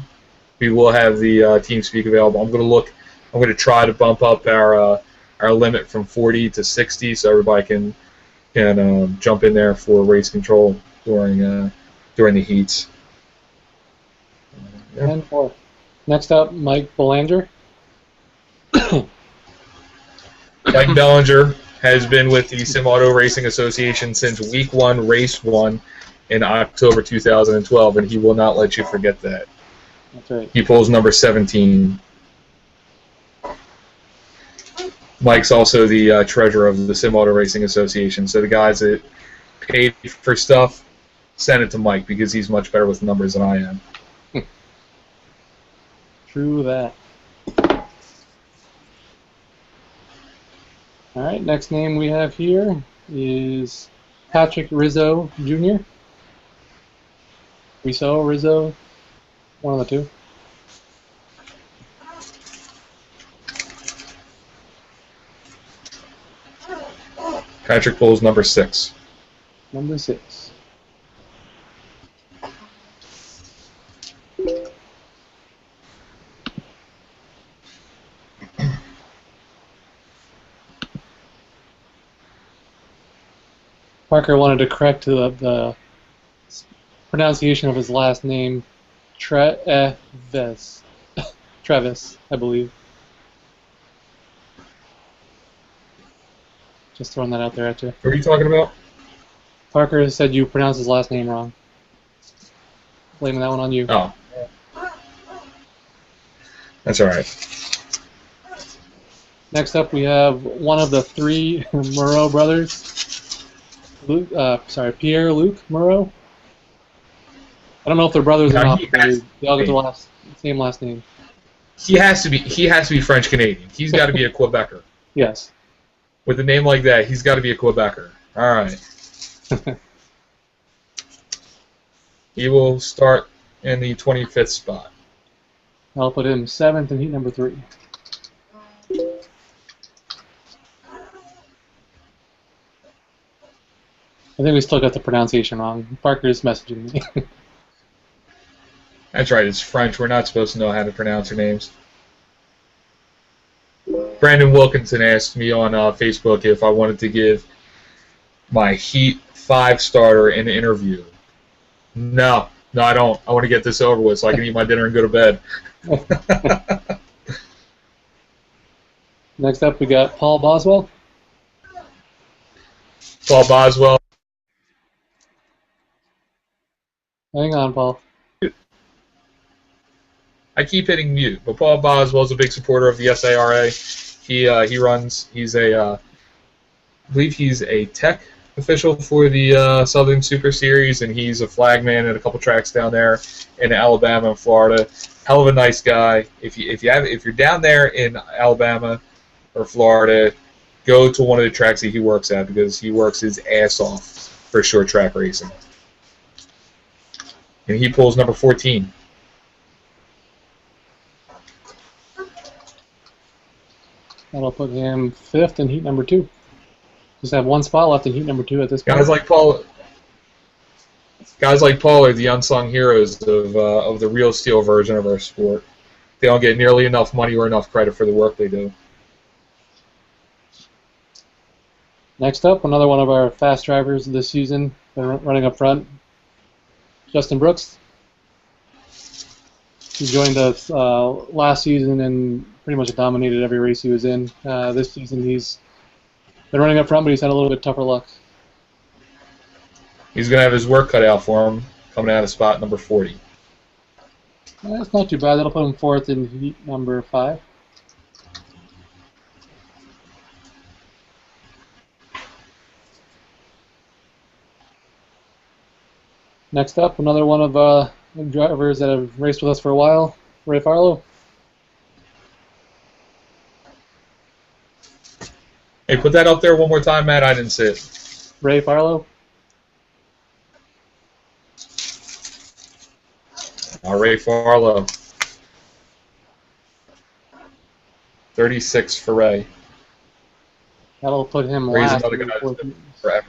We will have the TeamSpeak available. I'm going to try to bump up our limit from 40 to 60 so everybody can jump in there for race control during the heats. Yeah. 10-4. Next up, Mike Belanger. Mike Bellinger has been with the Sim Auto Racing Association since week 1, race 1 in October 2012, and he will not let you forget that. That's right. He pulls number 17. Mike's also the treasurer of the Sim Auto Racing Association, so the guys that paid for stuff, send it to Mike because he's much better with numbers than I am. True that. All right, next name we have here is Patrick Rizzo Jr. Rizzo, one of the two. Patrick pulls number 6. Number 6. Parker wanted to correct the pronunciation of his last name, Travis, I believe. Just throwing that out there at you. What are you talking about? Parker said you pronounced his last name wrong. Blaming that one on you. Oh. That's all right. Next up, we have one of the 3 Moreau brothers. Pierre-Luc Moreau. I don't know if they're brothers or not. They all get the same last name. He has to be French Canadian. He's got to be a Quebecer. Yes. With a name like that, he's got to be a Quebecer. All right. He will start in the 25th spot. I'll put him 7th in heat number 3. I think we still got the pronunciation wrong. Parker's messaging me. That's right, it's French. We're not supposed to know how to pronounce their names. Brandon Wilkinson asked me on Facebook if I wanted to give my Heat 5 starter an interview. No, I don't. I want to get this over with so I can eat my dinner and go to bed. Next up, we got Paul Boswell. Paul Boswell. Hang on, Paul. I keep hitting mute, but Paul Boswell's a big supporter of the SARA. He runs. He's I believe he's a tech official for the Southern Super Series, and he's a flagman at a couple tracks down there in Alabama and Florida. Hell of a nice guy. If you're down there in Alabama or Florida, go to one of the tracks that he works at, because he works his ass off for short track racing. And he pulls number 14. That'll put him 5th in heat number 2. Just have one spot left in heat number 2 at this point. Guys like Paul are the unsung heroes of the real steel version of our sport. They don't get nearly enough money or enough credit for the work they do. Next up, another one of our fast drivers this season, been running up front, Justin Brooks. He joined us last season and pretty much dominated every race he was in. This season he's been running up front, but he's had a little bit tougher luck. He's going to have his work cut out for him coming out of spot number 40. That's not too bad. That'll put him 4th in heat number 5. Next up, another one of the drivers that have raced with us for a while, Ray Farlow. Hey, put that up there one more time, Matt. I didn't see it. Ray Farlow. Ray Farlow. 36 for Ray. That'll put him Ray's last. another guy that's been forever.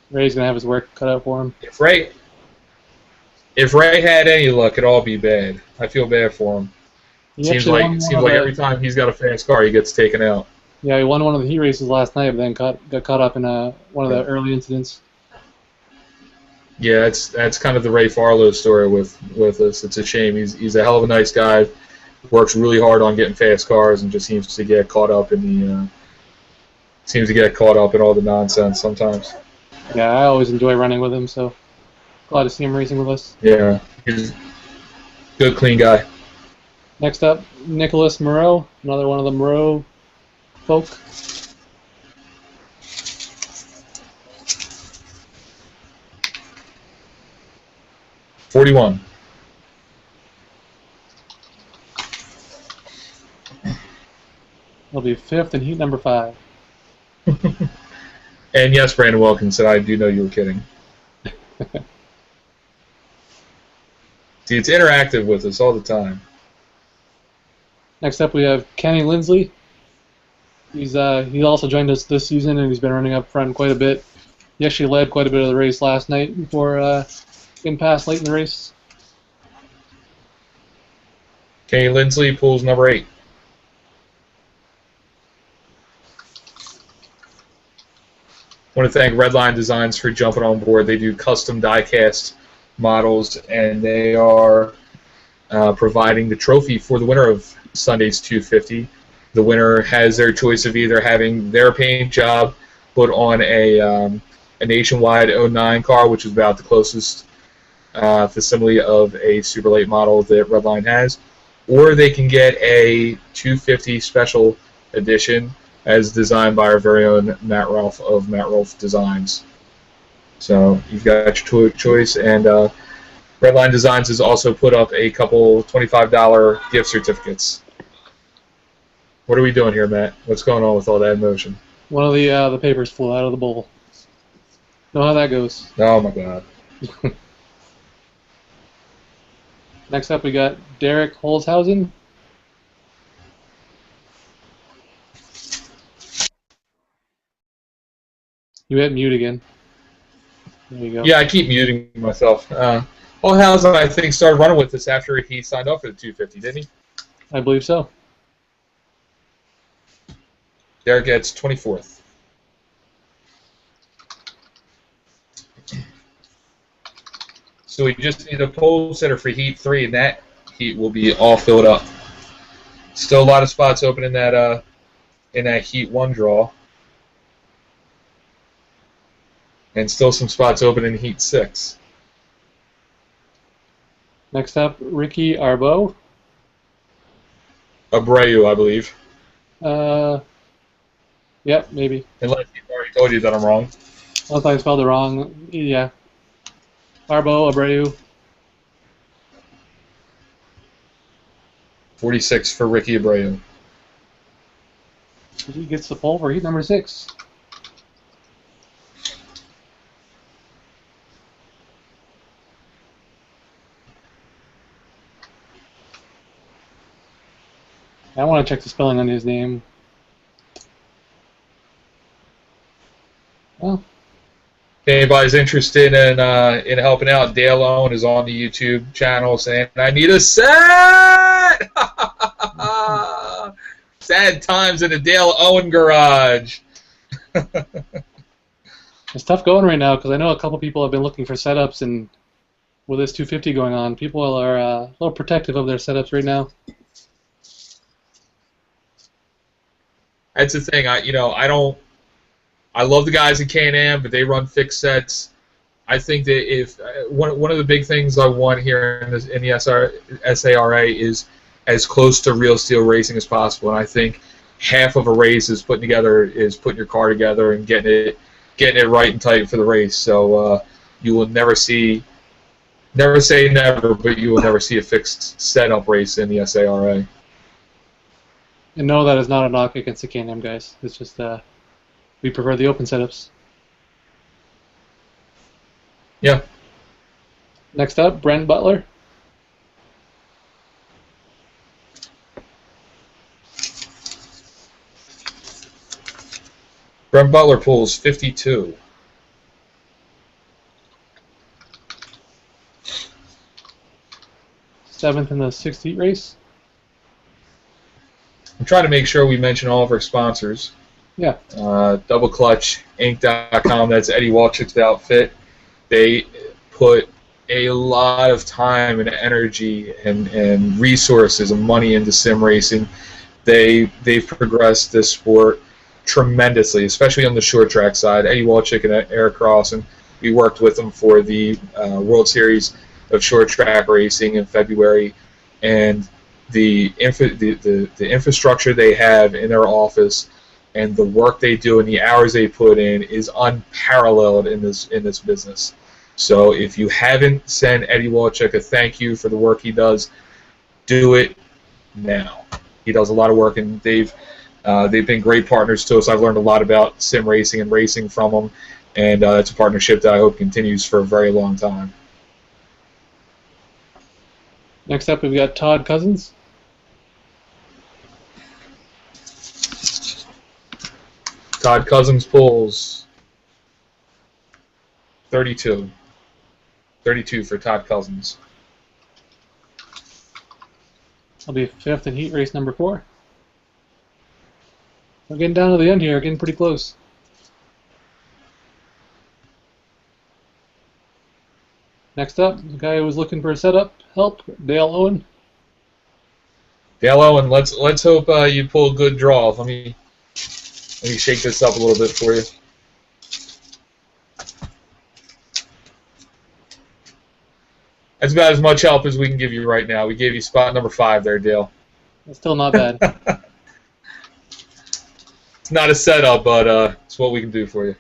Ray's gonna have his work cut out for him. If Ray had any luck, it'd all be bad. I feel bad for him. Seems like every time he's got a fast car, he gets taken out. Yeah, he won one of the heat races last night, but then got caught up in one of the early incidents. Yeah, that's kind of the Ray Farlow story with us. It's a shame. He's a hell of a nice guy. Works really hard on getting fast cars, and just seems to get caught up in all the nonsense sometimes. Yeah, I always enjoy running with him, so glad to see him racing with us. Yeah, he's a good, clean guy. Next up, Nicholas Moreau, another one of the Moreau folk. $41. He'll be 5th in heat number 5. And yes, Brandon Wilkinson, I do know you were kidding. See, it's interactive with us all the time. Next up, we have Kenny Lindsley. He also joined us this season, and he's been running up front quite a bit. He actually led quite a bit of the race last night before getting passed late in the race. Kenny Lindsley pulls number 8. I want to thank Redline Designs for jumping on board. They do custom die-cast models, and they are providing the trophy for the winner of Sunday's 250. The winner has their choice of either having their paint job put on a nationwide 09 car, which is about the closest facsimile of a super late model that Redline has, or they can get a 250 special edition as designed by our very own Matt Rolfe of Matt Rolfe Designs. So you've got your choice, and Redline Designs has also put up a couple $25 gift certificates. What are we doing here, Matt? What's going on with all that motion? One of the papers flew out of the bowl. Know how that goes. Oh my God. Next up, we got Derek Holzhausen. You hit mute again. There you go. Yeah, I keep muting myself. Holzhausen, I think, started running with us after he signed up for the 250, didn't he? I believe so. Derek gets 24th. So we just need a pole setter for Heat 3, and that heat will be all filled up. Still a lot of spots open in that Heat 1 draw. And still some spots open in Heat 6. Next up, Ricky Arbo. Abreu, I believe. Yep, maybe. Unless he's already told you that I'm wrong. Unless I spelled it wrong. Yeah. Arbo, Abreu. 46 for Ricky Abreu. He gets the pole for heat number 6. I want to check the spelling on his name. Well, If anybody's interested in helping out, Dale Owen is on the YouTube channel saying, I need a set! Sad times in the Dale Owen garage. it's tough going right now because I know a couple people have been looking for setups, and with this 250 going on, people are a little protective of their setups right now. That's the thing. I love the guys at Can-Am, but they run fixed sets. I think that if one of the big things I want here in the SARA is as close to real steel racing as possible, and I think half of a race is putting your car together and getting it right and tight for the race. So you will never say never, but you will never see a fixed setup race in the SARA. And no, that is not a knock against the Can-Am guys. It's just we prefer the open setups. Yeah. Next up, Brent Butler. Brent Butler pulls 52. Seventh in the 6th heat race. I'm trying to make sure we mention all of our sponsors. Yeah. DoubleClutchInc.com, that's Eddie Walchick's outfit. They put a lot of time and energy and resources and money into sim racing. They've progressed this sport tremendously, especially on the short track side. Eddie Walchick and Eric Carlson, we worked with them for the World Series of Short Track Racing in February, and the infrastructure they have in their office and the work they do and the hours they put in is unparalleled in this business. So if you haven't sent Eddie Walchick a thank you for the work he does, do it now. He does a lot of work, and they've been great partners to us. I've learned a lot about sim racing and racing from them, and it's a partnership that I hope continues for a very long time. Next up, we've got Todd Cousins. Todd Cousins pulls 32. 32 for Todd Cousins. I'll be 5th in heat race number 4. We're getting down to the end here, getting pretty close. Next up, the guy who was looking for a setup help, Dale Owen. Dale Owen, let's hope you pull a good draw. Let me shake this up a little bit for you. That's about as much help as we can give you right now. We gave you spot number 5 there, Dale. That's still not bad. It's not a setup, but it's what we can do for you.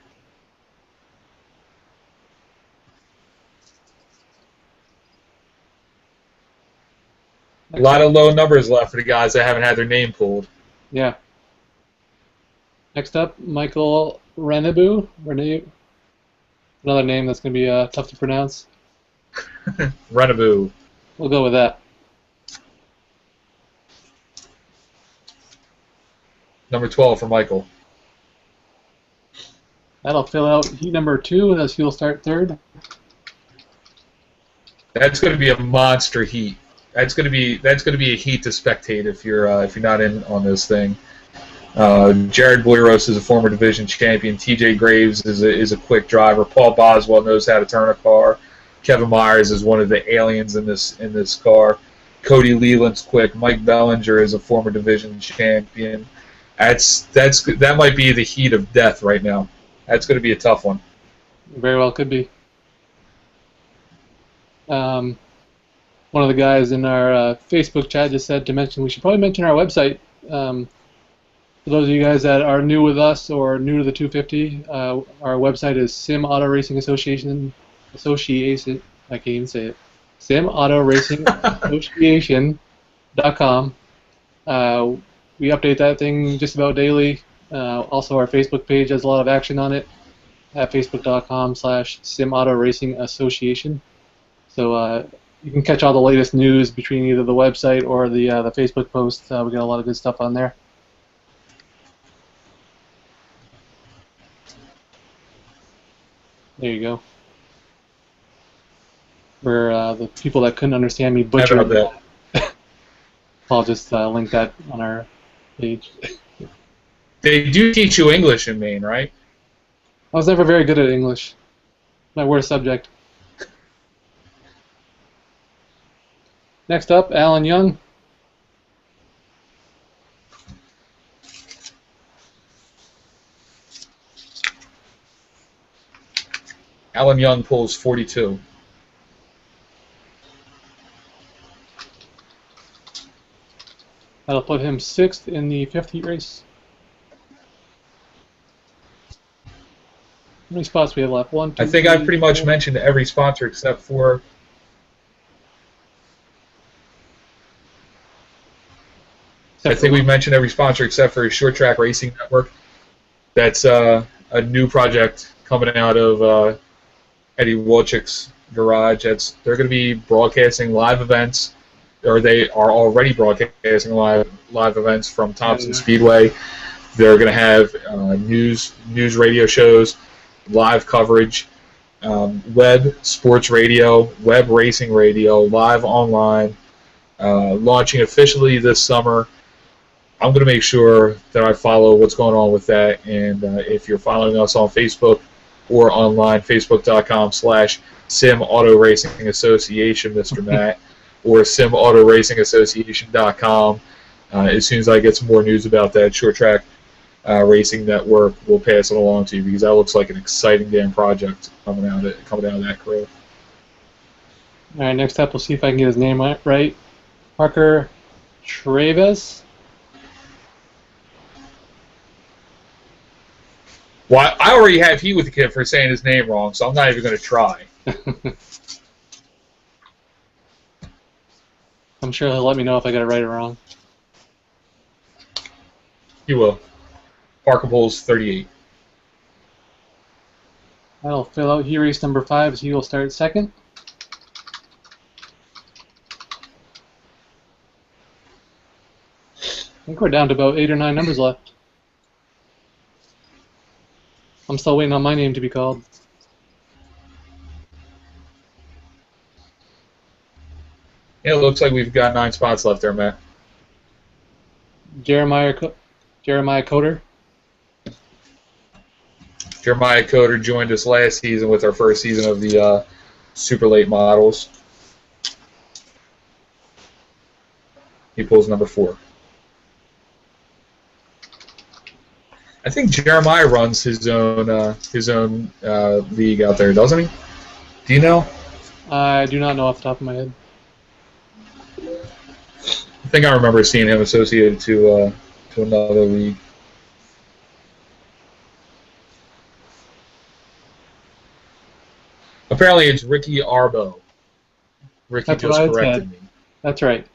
A lot of low numbers left for the guys that haven't had their name pulled. Yeah. Next up, Michael Renebu. Another name that's going to be tough to pronounce. Renebu. We'll go with that. Number 12 for Michael. That'll fill out heat number 2 as he'll start 3rd. That's going to be a monster heat. That's going to be a heat to spectate if you're not in on this thing. Jared Boyros is a former division champion. TJ Graves is a quick driver. Paul Boswell knows how to turn a car. Kevin Myers is one of the aliens in this car. Cody Leland's quick. Mike Bellinger is a former division champion. That might be the heat of death right now. That's going to be a tough one. Very well could be. One of the guys in our Facebook chat just said to mention we should probably mention our website. For those of you guys that are new with us or new to the 250, our website is Sim Auto Racing Association. I can't even say it. Sim Auto Racing Association.com. We update that thing just about daily. Also, our Facebook page has a lot of action on it at facebook.com/Sim Auto Racing Association. So you can catch all the latest news between either the website or the Facebook posts. We got a lot of good stuff on there. There you go. For the people that couldn't understand me butchering that, I'll just link that on our page. They do teach you English in Maine, right? I was never very good at English. My worst subject. Next up, Alan Young. Alan Young pulls 42. That'll put him 6th in the 5th heat race. How many spots we have left? 1, 2, I think 3, I've pretty much mentioned every sponsor except for... I think we've mentioned every sponsor except for Short Track Racing Network. That's a new project coming out of Eddie Wolchik's garage. They're going to be broadcasting live events, or they are already broadcasting live events from Thompson Speedway. They're going to have news radio shows, live coverage, web sports radio, web racing radio, live online, launching officially this summer. I'm going to make sure that I follow what's going on with that, and if you're following us on Facebook or online, facebook.com/Sim Auto Racing Association, Mr. Matt, or simautoracingassociation.com. As soon as I get some more news about that Short Track Racing Network, we'll pass it along to you, because that looks like an exciting damn project coming out of that crew. All right, next up, we'll see if I can get his name right. Parker Travis. Well, I already have heat with the kid for saying his name wrong, so I'm not even going to try. I'm sure he'll let me know if I got it right or wrong. He will. Parker pulls 38. That'll fill out heat race number 5, as he will start 2nd. I think we're down to about 8 or 9 numbers left. I'm still waiting on my name to be called. Yeah, it looks like we've got 9 spots left there, Matt. Jeremiah Coder. Jeremiah Coder joined us last season with our first season of the Super Late Models. He pulls number 4. I think Jeremiah runs his own league out there, doesn't he? Do you know? I do not know off the top of my head. I think I remember seeing him associated to another league. Apparently, it's Ricky Arbo. Ricky That's just corrected me. That's right.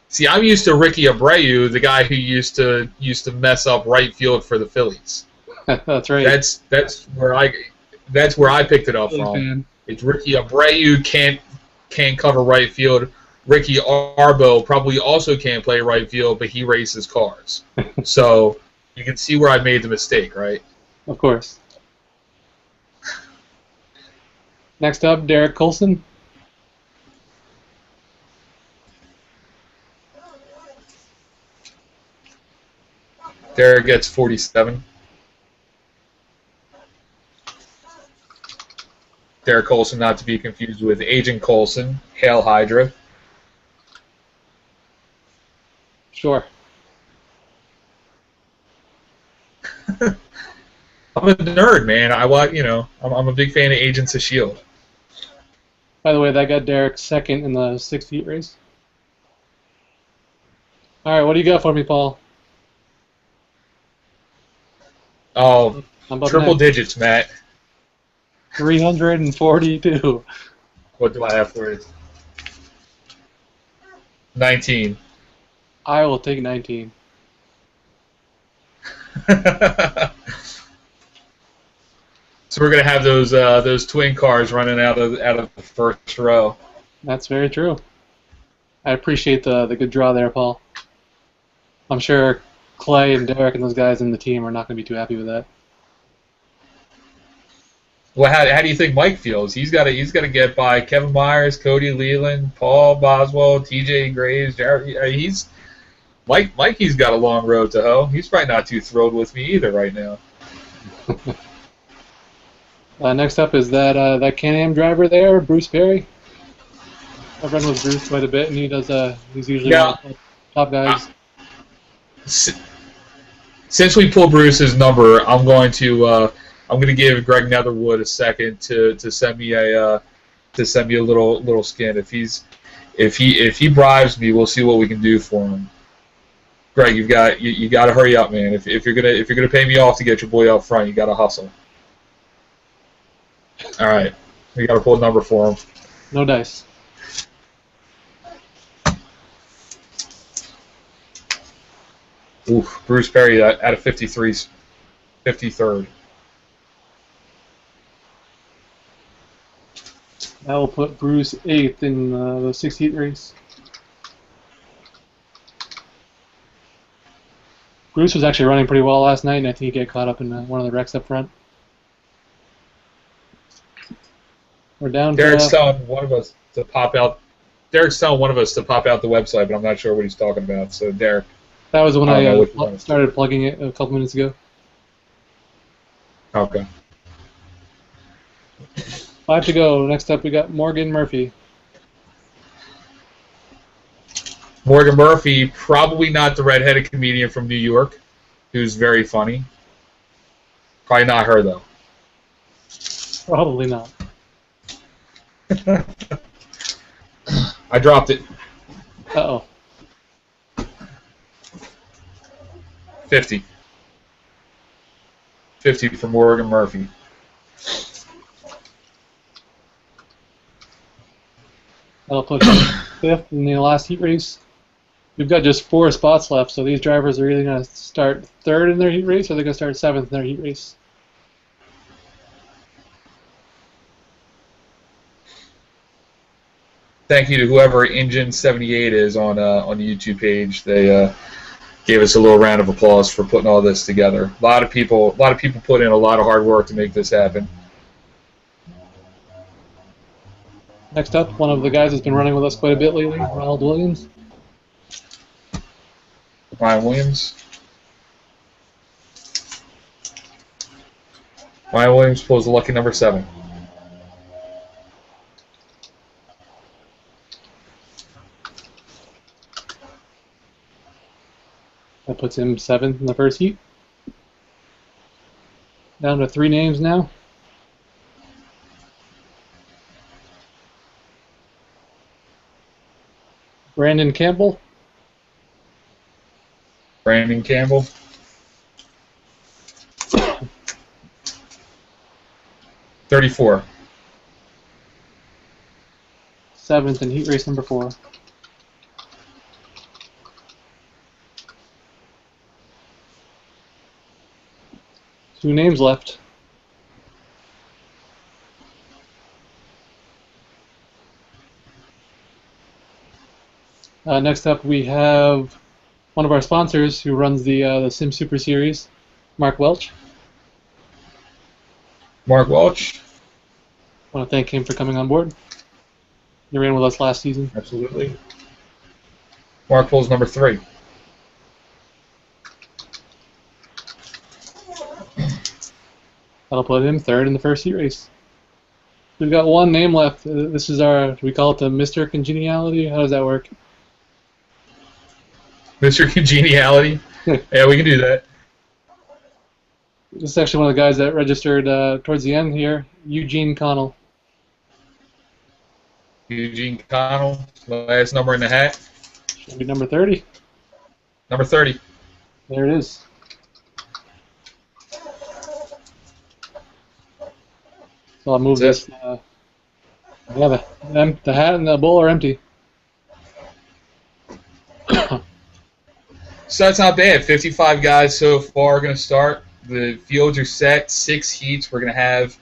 See, I'm used to Ricky Abreu, the guy who used to mess up right field for the Phillies. That's right. That's where I picked it up from. It's Ricky Abreu can't cover right field. Ricky Arbo probably also can't play right field, but he races cars. So you can see where I made the mistake, right? Of course. Next up, Derek Colson. Derek gets 47. Derek Colson, not to be confused with Agent Colson, Hail Hydra. Sure. I'm a nerd, man. I watch, I'm a big fan of Agents of Shield. By the way, that got Derek second in the 6 heat race. All right, what do you got for me, Paul? Oh, I'm up triple next. digits, Matt. 342. What do I have for you? 19. I will take 19. So we're gonna have those twin cars running out of the first row. That's very true. I appreciate the good draw there, Paul. I'm sure Clay and Derek and those guys in the team are not going to be too happy with that. Well, how do you think Mike feels? He's got to get by Kevin Myers, Cody Leland, Paul Boswell, T.J. Graves. Mikey's got a long road to hoe. He's probably not too thrilled with me either right now. Next up is that Can-Am driver there, Bruce Perry. I've run with Bruce quite a bit, and he's usually one of the top guys. Since we pulled Bruce's number, I'm going to give Greg Netherwood a second to send me a little skin. If he bribes me, we'll see what we can do for him. Greg, you got to hurry up, man. If you're gonna pay me off to get your boy up front, you got to hustle. All right, we got to pull a number for him. No dice. Oof, Bruce Perry out of 53's 53rd. That will put Bruce 8th in the 6 heat race. Bruce was actually running pretty well last night, and I think he got caught up in one of the wrecks up front. We're down. Derek's telling one of us to pop out. Derek's telling one of us to pop out the website, but I'm not sure what he's talking about. So Derek. That was when I started plugging it a couple minutes ago. Okay. 5 to go. Next up, we got Morgan Murphy. Morgan Murphy, probably not the redheaded comedian from New York, who's very funny. Probably not her, though. Probably not. I dropped it. Uh-oh. 50. 50 for Morgan Murphy. That'll put him 5th in the last heat race. We've got just 4 spots left, so these drivers are either going to start 3rd in their heat race or they're going to start 7th in their heat race. Thank you to whoever Engine78 is on the YouTube page. They gave us a little round of applause for putting all this together. A lot of people put in a lot of hard work to make this happen. Next up, one of the guys that's been running with us quite a bit lately, Ronald Williams. Ryan Williams. Ryan Williams pulls the lucky number 7. That puts him 7th in the first heat. Down to 3 names now. Brandon Campbell. Brandon Campbell. 34. 7th in heat race number 4. Two names left. Next up, we have one of our sponsors who runs the Sim Super Series, Mark Welch. Mark Welch. I want to thank him for coming on board. He ran with us last season. Absolutely. Mark pulls number 3. That'll put him 3rd in the first heat race. We've got 1 name left. This is our, do we call it the Mr. Congeniality? How does that work? Mr. Congeniality? Yeah, we can do that. This is actually one of the guys that registered towards the end here, Eugene Connell. Eugene Connell, last number in the hat. Should be number 30. Number 30. There it is. So I'll move this. Yeah, the hat and the bowl are empty. So that's not bad. 55 guys so far are going to start. The fields are set. 6 heats. We're going to have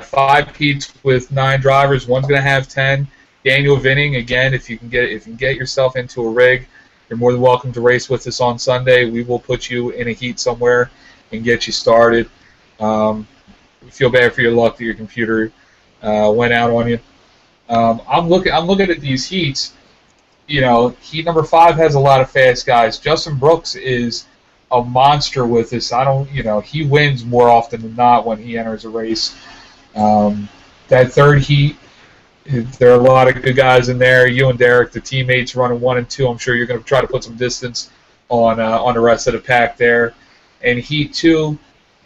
5 heats with 9 drivers. One's going to have 10. Daniel Vinning, again, if you can get yourself into a rig, you're more than welcome to race with us on Sunday. We will put you in a heat somewhere and get you started. We feel bad for your luck that your computer went out on you. I'm looking at these heats. You know, heat number 5 has a lot of fast guys. Justin Brooks is a monster with this. He wins more often than not when he enters a race. That third heat, there are a lot of good guys in there. You and Derek, the teammates running 1 and 2. I'm sure you're going to try to put some distance on the rest of the pack there. And heat 2,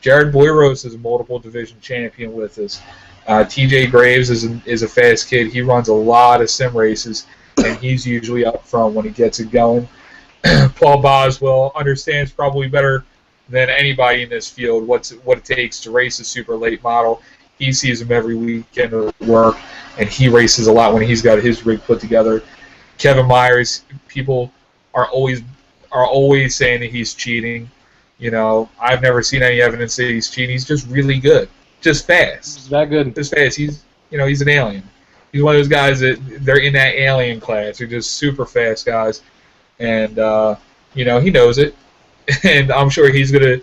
Jared Boyros is a multiple division champion with us. TJ Graves is a fast kid. He runs a lot of sim races, and he's usually up front when he gets it going. Paul Boswell understands probably better than anybody in this field what it takes to race a super late model. He sees them every weekend at work, and he races a lot when he's got his rig put together. Kevin Myers, people are always saying that he's cheating. You know, I've never seen any evidence that he's cheating. He's just really good, just fast. He's that good. Just fast. He's an alien. He's one of those guys that they're in that alien class. They're just super fast guys, and he knows it. And I'm sure he's gonna.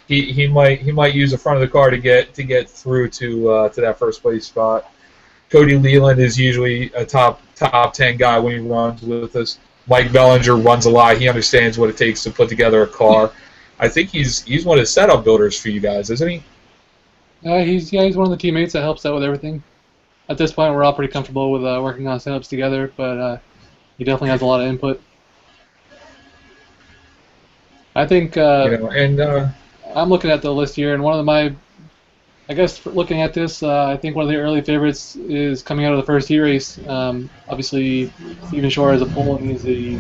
He might use the front of the car to get through to that first place spot. Cody Leland is usually a top 10 guy when he runs with us. Mike Bellinger runs a lot. He understands what it takes to put together a car. I think he's one of the setup builders for you guys, isn't he? He's one of the teammates that helps out with everything. At this point, we're all pretty comfortable with working on setups together, but he definitely has a lot of input. I think. I'm looking at the list here, and looking at this, I think one of the early favorites is coming out of the first heat race. Obviously, Stephen Shore is a pole, and he's the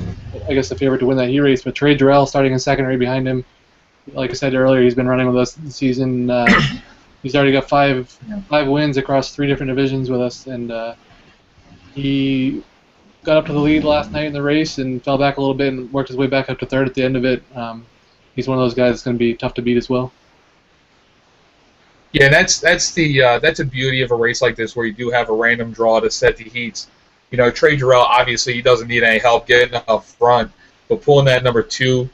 favorite to win that heat race. But Trey Jarrell starting in second right behind him. Like I said earlier, he's been running with us this season. He's already got five wins across 3 different divisions with us, and he got up to the lead last night in the race and fell back a little bit and worked his way back up to third at the end of it. He's one of those guys that's going to be tough to beat as well. Yeah, that's a beauty of a race like this where you do have a random draw to set the heats. You know, Trey Jarrell, obviously he doesn't need any help getting up front, but pulling that number two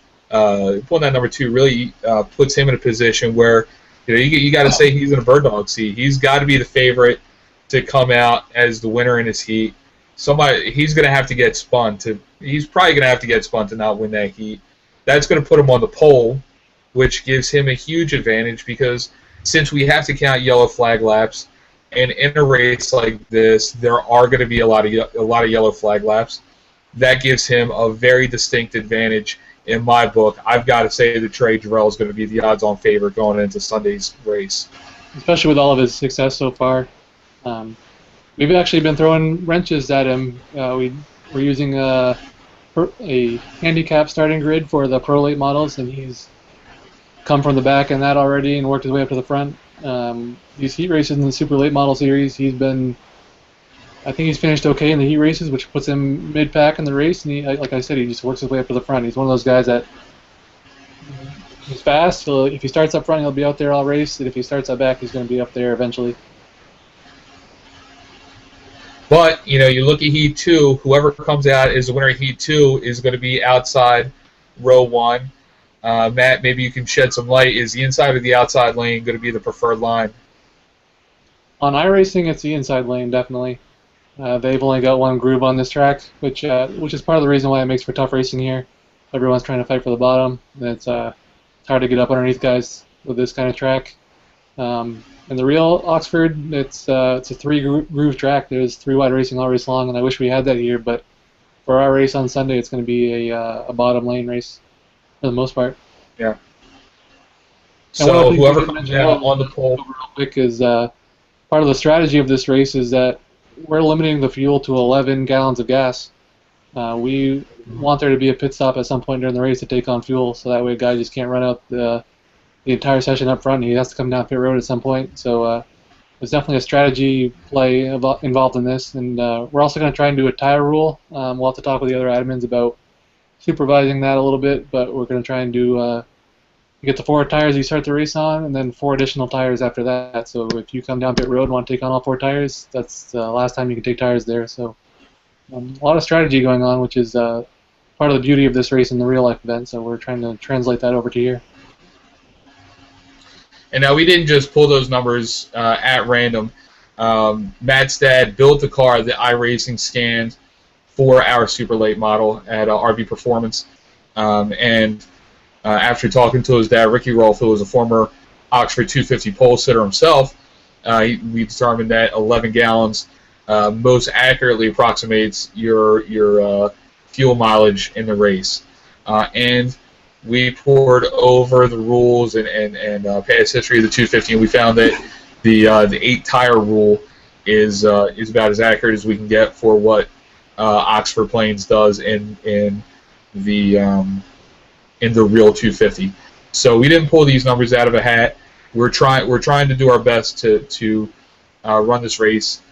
really puts him in a position where you got to say he's in a bird dog seat. He's got to be the favorite to come out as the winner in his heat. He's going to have to get spun he's probably going to have to get spun to not win that heat. That's going to put him on the pole, which gives him a huge advantage because since we have to count yellow flag laps, and in a race like this, there are going to be a lot of yellow flag laps. That gives him a very distinct advantage in my book. I've got to say that Trey Jarrell is going to be the odds-on favorite going into Sunday's race, especially with all of his success so far. We've actually been throwing wrenches at him. We're using a handicap starting grid for the Pro Late models, and he's come from the back in that already and worked his way up to the front. These heat races in the Super Late Model Series, I think he's finished okay in the heat races, which puts him mid-pack in the race, and like I said, he just works his way up to the front. He's one of those guys that he's fast. If he starts up front, he'll be out there all race, and if he starts up back, he's going to be up there eventually. But, you look at Heat 2, whoever comes out as the winner of Heat 2 is going to be outside row 1. Matt, maybe you can shed some light. Is the inside or the outside lane going to be the preferred line? On iRacing, it's the inside lane, definitely. They've only got one groove on this track, which is part of the reason why it makes for tough racing here. Everyone's trying to fight for the bottom, and it's hard to get up underneath guys with this kind of track. In the real Oxford, it's a 3-groove track. There's 3 wide racing all race long, and I wish we had that here, but for our race on Sunday, it's going to be a bottom lane race for the most part. Yeah. And one of So the things we whoever didn't comes mention out on the pole, real quick is part of the strategy of this race is that we're limiting the fuel to 11 gallons of gas. We want there to be a pit stop at some point during the race to take on fuel, so that way a guy just can't run out the entire session up front. He has to come down pit road at some point. So there's definitely a strategy play involved in this, and we're also going to try and do a tire rule. We'll have to talk with the other admins about supervising that a little bit, but we're going to try and do get the 4 tires you start the race on, and then 4 additional tires after that. So if you come down pit road and want to take on all 4 tires, that's the last time you can take tires there. So a lot of strategy going on, which is part of the beauty of this race in the real life event. So we're trying to translate that over to here. and now we didn't just pull those numbers at random. Matt's dad built the car that iRacing scanned for our super late model at RB Performance, and after talking to his dad, Ricky Rolfe, who was a former Oxford 250 pole sitter himself, we determined that 11 gallons most accurately approximates your fuel mileage in the race. And we poured over the rules and past history of the 250, and we found that the 8 tire rule is about as accurate as we can get for what Oxford Plains does in the real 250. So we didn't pull these numbers out of a hat. We're trying to do our best to run this race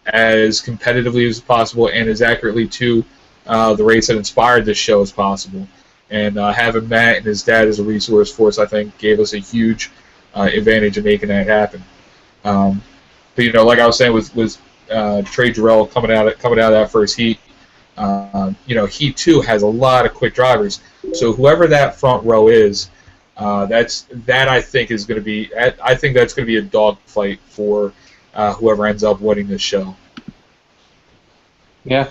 as competitively as possible and as accurately to the race that inspired this show as possible. And having Matt and his dad as a resource for us, I think, gave us a huge advantage in making that happen. But you know, like I was saying with Trey Jarrell coming out of that first heat, you know, he too has a lot of quick drivers. So whoever that front row is, I think is going to be. I think that's going to be a dogfight for whoever ends up winning this show. Yeah,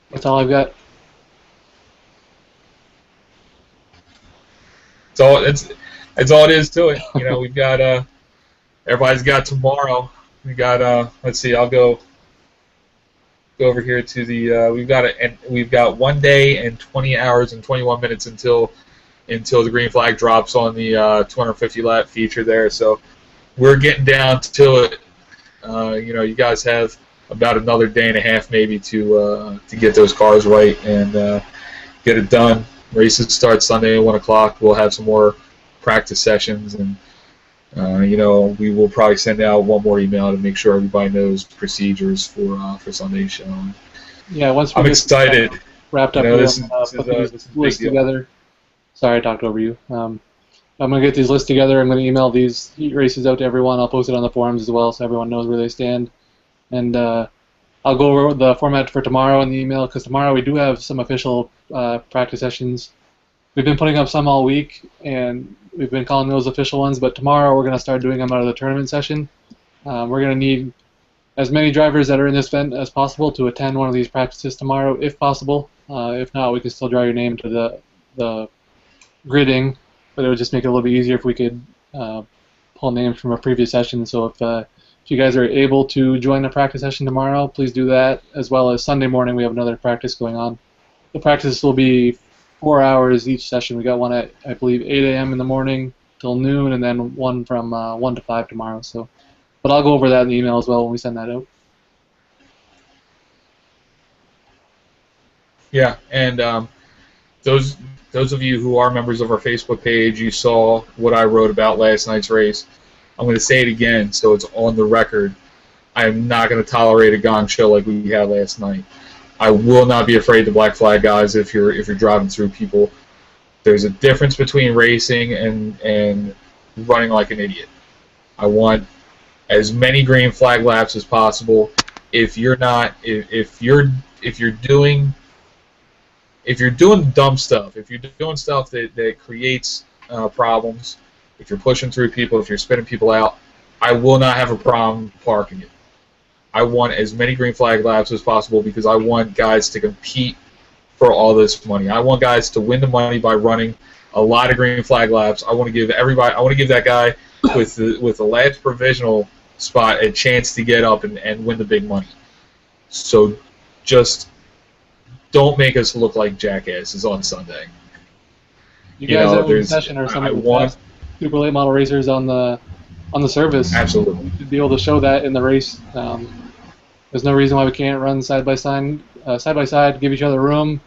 that's all I've got. That's all it is to it. You know, we've got everybody's got tomorrow. We got let's see. I'll go over here to the we've got 1 day and 20 hours and 21 minutes until the green flag drops on the 250 lap feature there. So we're getting down to it. You know, you guys have about another day and a half maybe to get those cars right and get it done. Races start Sunday at 1 o'clock. We'll have some more practice sessions, and you know, we will probably send out one more email to make sure everybody knows procedures for Sunday's show. Yeah, once I'm excited. Wrapped up, you know, here, this put is these a lists big deal. together. Sorry, I talked over you. I'm going to get these lists together. I'm going to email these heat races out to everyone. I'll post it on the forums as well, so everyone knows where they stand. And I'll go over the format for tomorrow in the email, because tomorrow we do have some official practice sessions. We've been putting up some all week, and we've been calling those official ones, but tomorrow we're going to start doing them out of the tournament session. We're going to need as many drivers that are in this event as possible to attend one of these practices tomorrow, if possible. If not, we can still draw your name to the gridding, but it would just make it a little bit easier if we could pull names from a previous session. So if you guys are able to join the practice session tomorrow, please do that, as well as Sunday morning we have another practice going on. The practice will be 4 hours each session. We got one at, I believe, 8 a.m. in the morning till noon, and then one from 1 to 5 tomorrow. So, but I'll go over that in the email as well when we send that out. Yeah, and those of you who are members of our Facebook page, you saw what I wrote about last night's race. I'm going to say it again so it's on the record. I am not going to tolerate a gong show like we had last night. I will not be afraid to black flag guys if you're driving through people. There's a difference between racing and running like an idiot. I want as many green flag laps as possible. If you're doing dumb stuff, if you're doing stuff that creates problems, if you're pushing through people, if you're spinning people out, I will not have a problem parking it. I want as many green flag laps as possible because I want guys to compete for all this money. I want guys to win the money by running a lot of green flag laps. I want to give that guy with the last provisional spot a chance to get up and win the big money. So just don't make us look like jackasses on Sunday. You You guys know, at Win there's Session are some I of the want best super late model racers on the service. absolutely. We should be able to show that in the race. There's no reason why we can't run side by side, give each other room,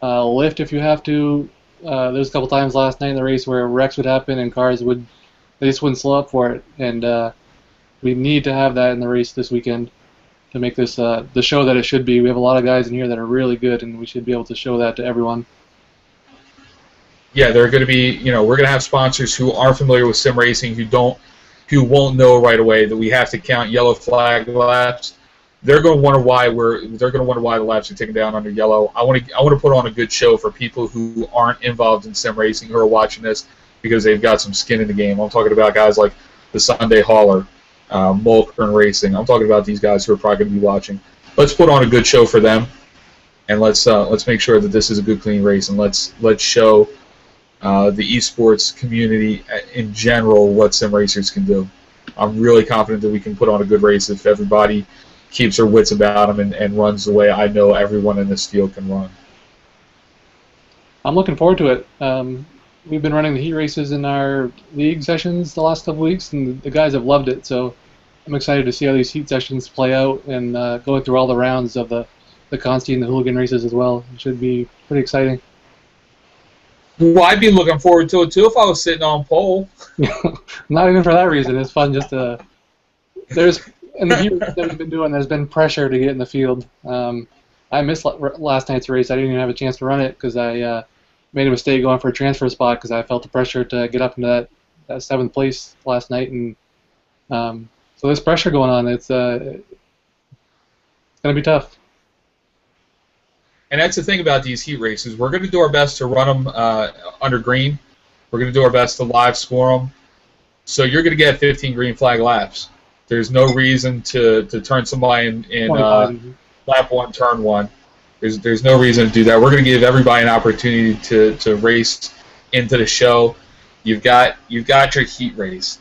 lift if you have to. There's a couple times last night in the race where wrecks would happen and they just wouldn't slow up for it. And we need to have that in the race this weekend to make this the show that it should be. We have a lot of guys in here that are really good, and we should be able to show that to everyone. Yeah, they're going to be, you know, we're going to have sponsors who aren't familiar with sim racing, who won't know right away that we have to count yellow flag laps. They're going to wonder why the laps are taken down under yellow. I want to put on a good show for people who aren't involved in sim racing, who are watching this because they've got some skin in the game. I'm talking about guys like the Sunday Hauler, Mulkern Racing. I'm talking about these guys who are probably going to be watching. Let's put on a good show for them, and let's make sure that this is a good, clean race, and let's show the esports community in general what sim racers can do. I'm really confident that we can put on a good race if everybody keeps their wits about them and runs the way I know everyone in this field can run. I'm looking forward to it. We've been running the heat races in our league sessions the last couple weeks, and the guys have loved it. So I'm excited to see how these heat sessions play out and going through all the rounds of the Consti and the hooligan races as well. It should be pretty exciting. Well, I'd be looking forward to it too if I was sitting on pole. Not even for that reason. It's fun just to. In the heat races that we've been doing, there's been pressure to get in the field. I missed last night's race. I didn't even have a chance to run it because I made a mistake going for a transfer spot because I felt the pressure to get up into that 7th place last night, and so there's pressure going on. It's going to be tough. And that's the thing about these heat races. We're going to do our best to run them under green. We're going to do our best to live score them. So you're going to get 15 green flag laps. There's no reason to turn somebody in lap 1, turn 1. There's no reason to do that. We're going to give everybody an opportunity to race into the show. You've got your heat race.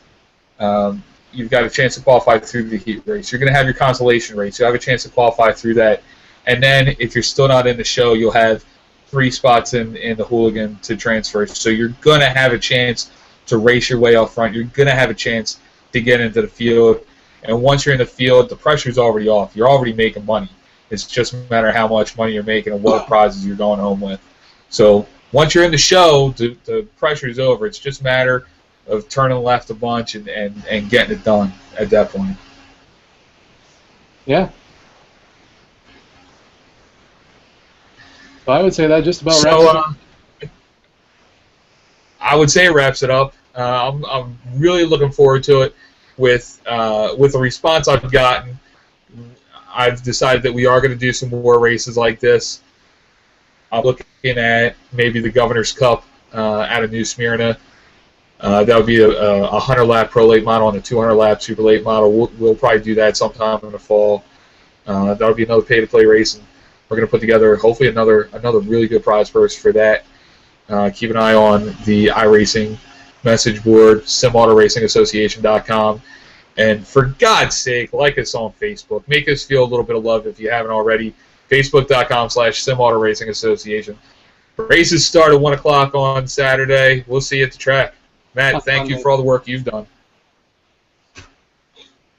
You've got a chance to qualify through the heat race. You're going to have your consolation race. You have a chance to qualify through that. And then if you're still not in the show, you'll have 3 spots in the hooligan to transfer. So you're going to have a chance to race your way up front. You're going to have a chance to get into the field. And once you're in the field, the pressure's already off. You're already making money. It's just a matter of how much money you're making and what prizes you're going home with. So once you're in the show, the pressure's over. It's just a matter of turning left a bunch and getting it done at that point. Yeah. So I would say that just about wraps it up. I would say it wraps it up. I'm really looking forward to it. With the response I've gotten, I've decided that we are going to do some more races like this. I'm looking at maybe the Governor's Cup out of New Smyrna. That would be a 100-lap pro late model and a 200-lap super late model. We'll probably do that sometime in the fall. That would be another pay-to-play race, and we're going to put together hopefully another really good prize purse for that. Keep an eye on the iRacing message board, simautoracingassociation.com. And for God's sake, like us on Facebook. Make us feel a little bit of love if you haven't already. Facebook.com/simautoracingassociation. Races start at 1 o'clock on Saturday. We'll see you at the track. Matt, thank you for all the work you've done.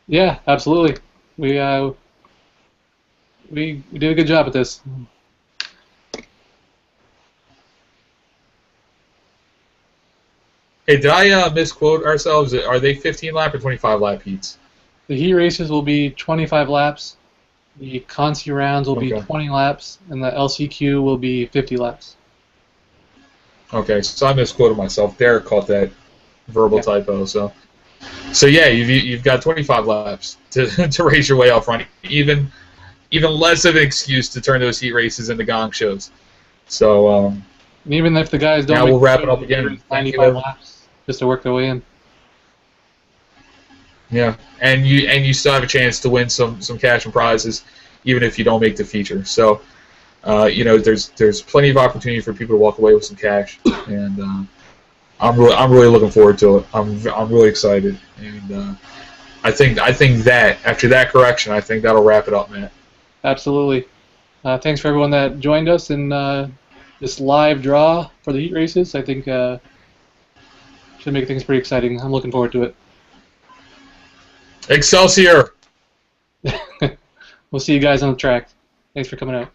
Yeah, absolutely. We did a good job at this. Hey, did I misquote ourselves? Are they 15-lap or 25-lap heats? The heat races will be 25 laps. The Consi rounds will be 20 laps, and the LCQ will be 50 laps. Okay, so I misquoted myself. Derek caught that verbal typo. So yeah, you've got 25 laps to race your way out front. Even less of an excuse to turn those heat races into gong shows. So and even if the guys don't, now we'll wrap it up again. 95 laps just to work their way in. Yeah, and you still have a chance to win some cash and prizes, even if you don't make the feature. So, there's plenty of opportunity for people to walk away with some cash, and I'm really looking forward to it. I'm really excited, and I think that after that correction, I think that'll wrap it up, Matt. Absolutely. Thanks for everyone that joined us, and this live draw for the heat races. I think should make things pretty exciting. I'm looking forward to it. Excelsior! We'll see you guys on the track. Thanks for coming out.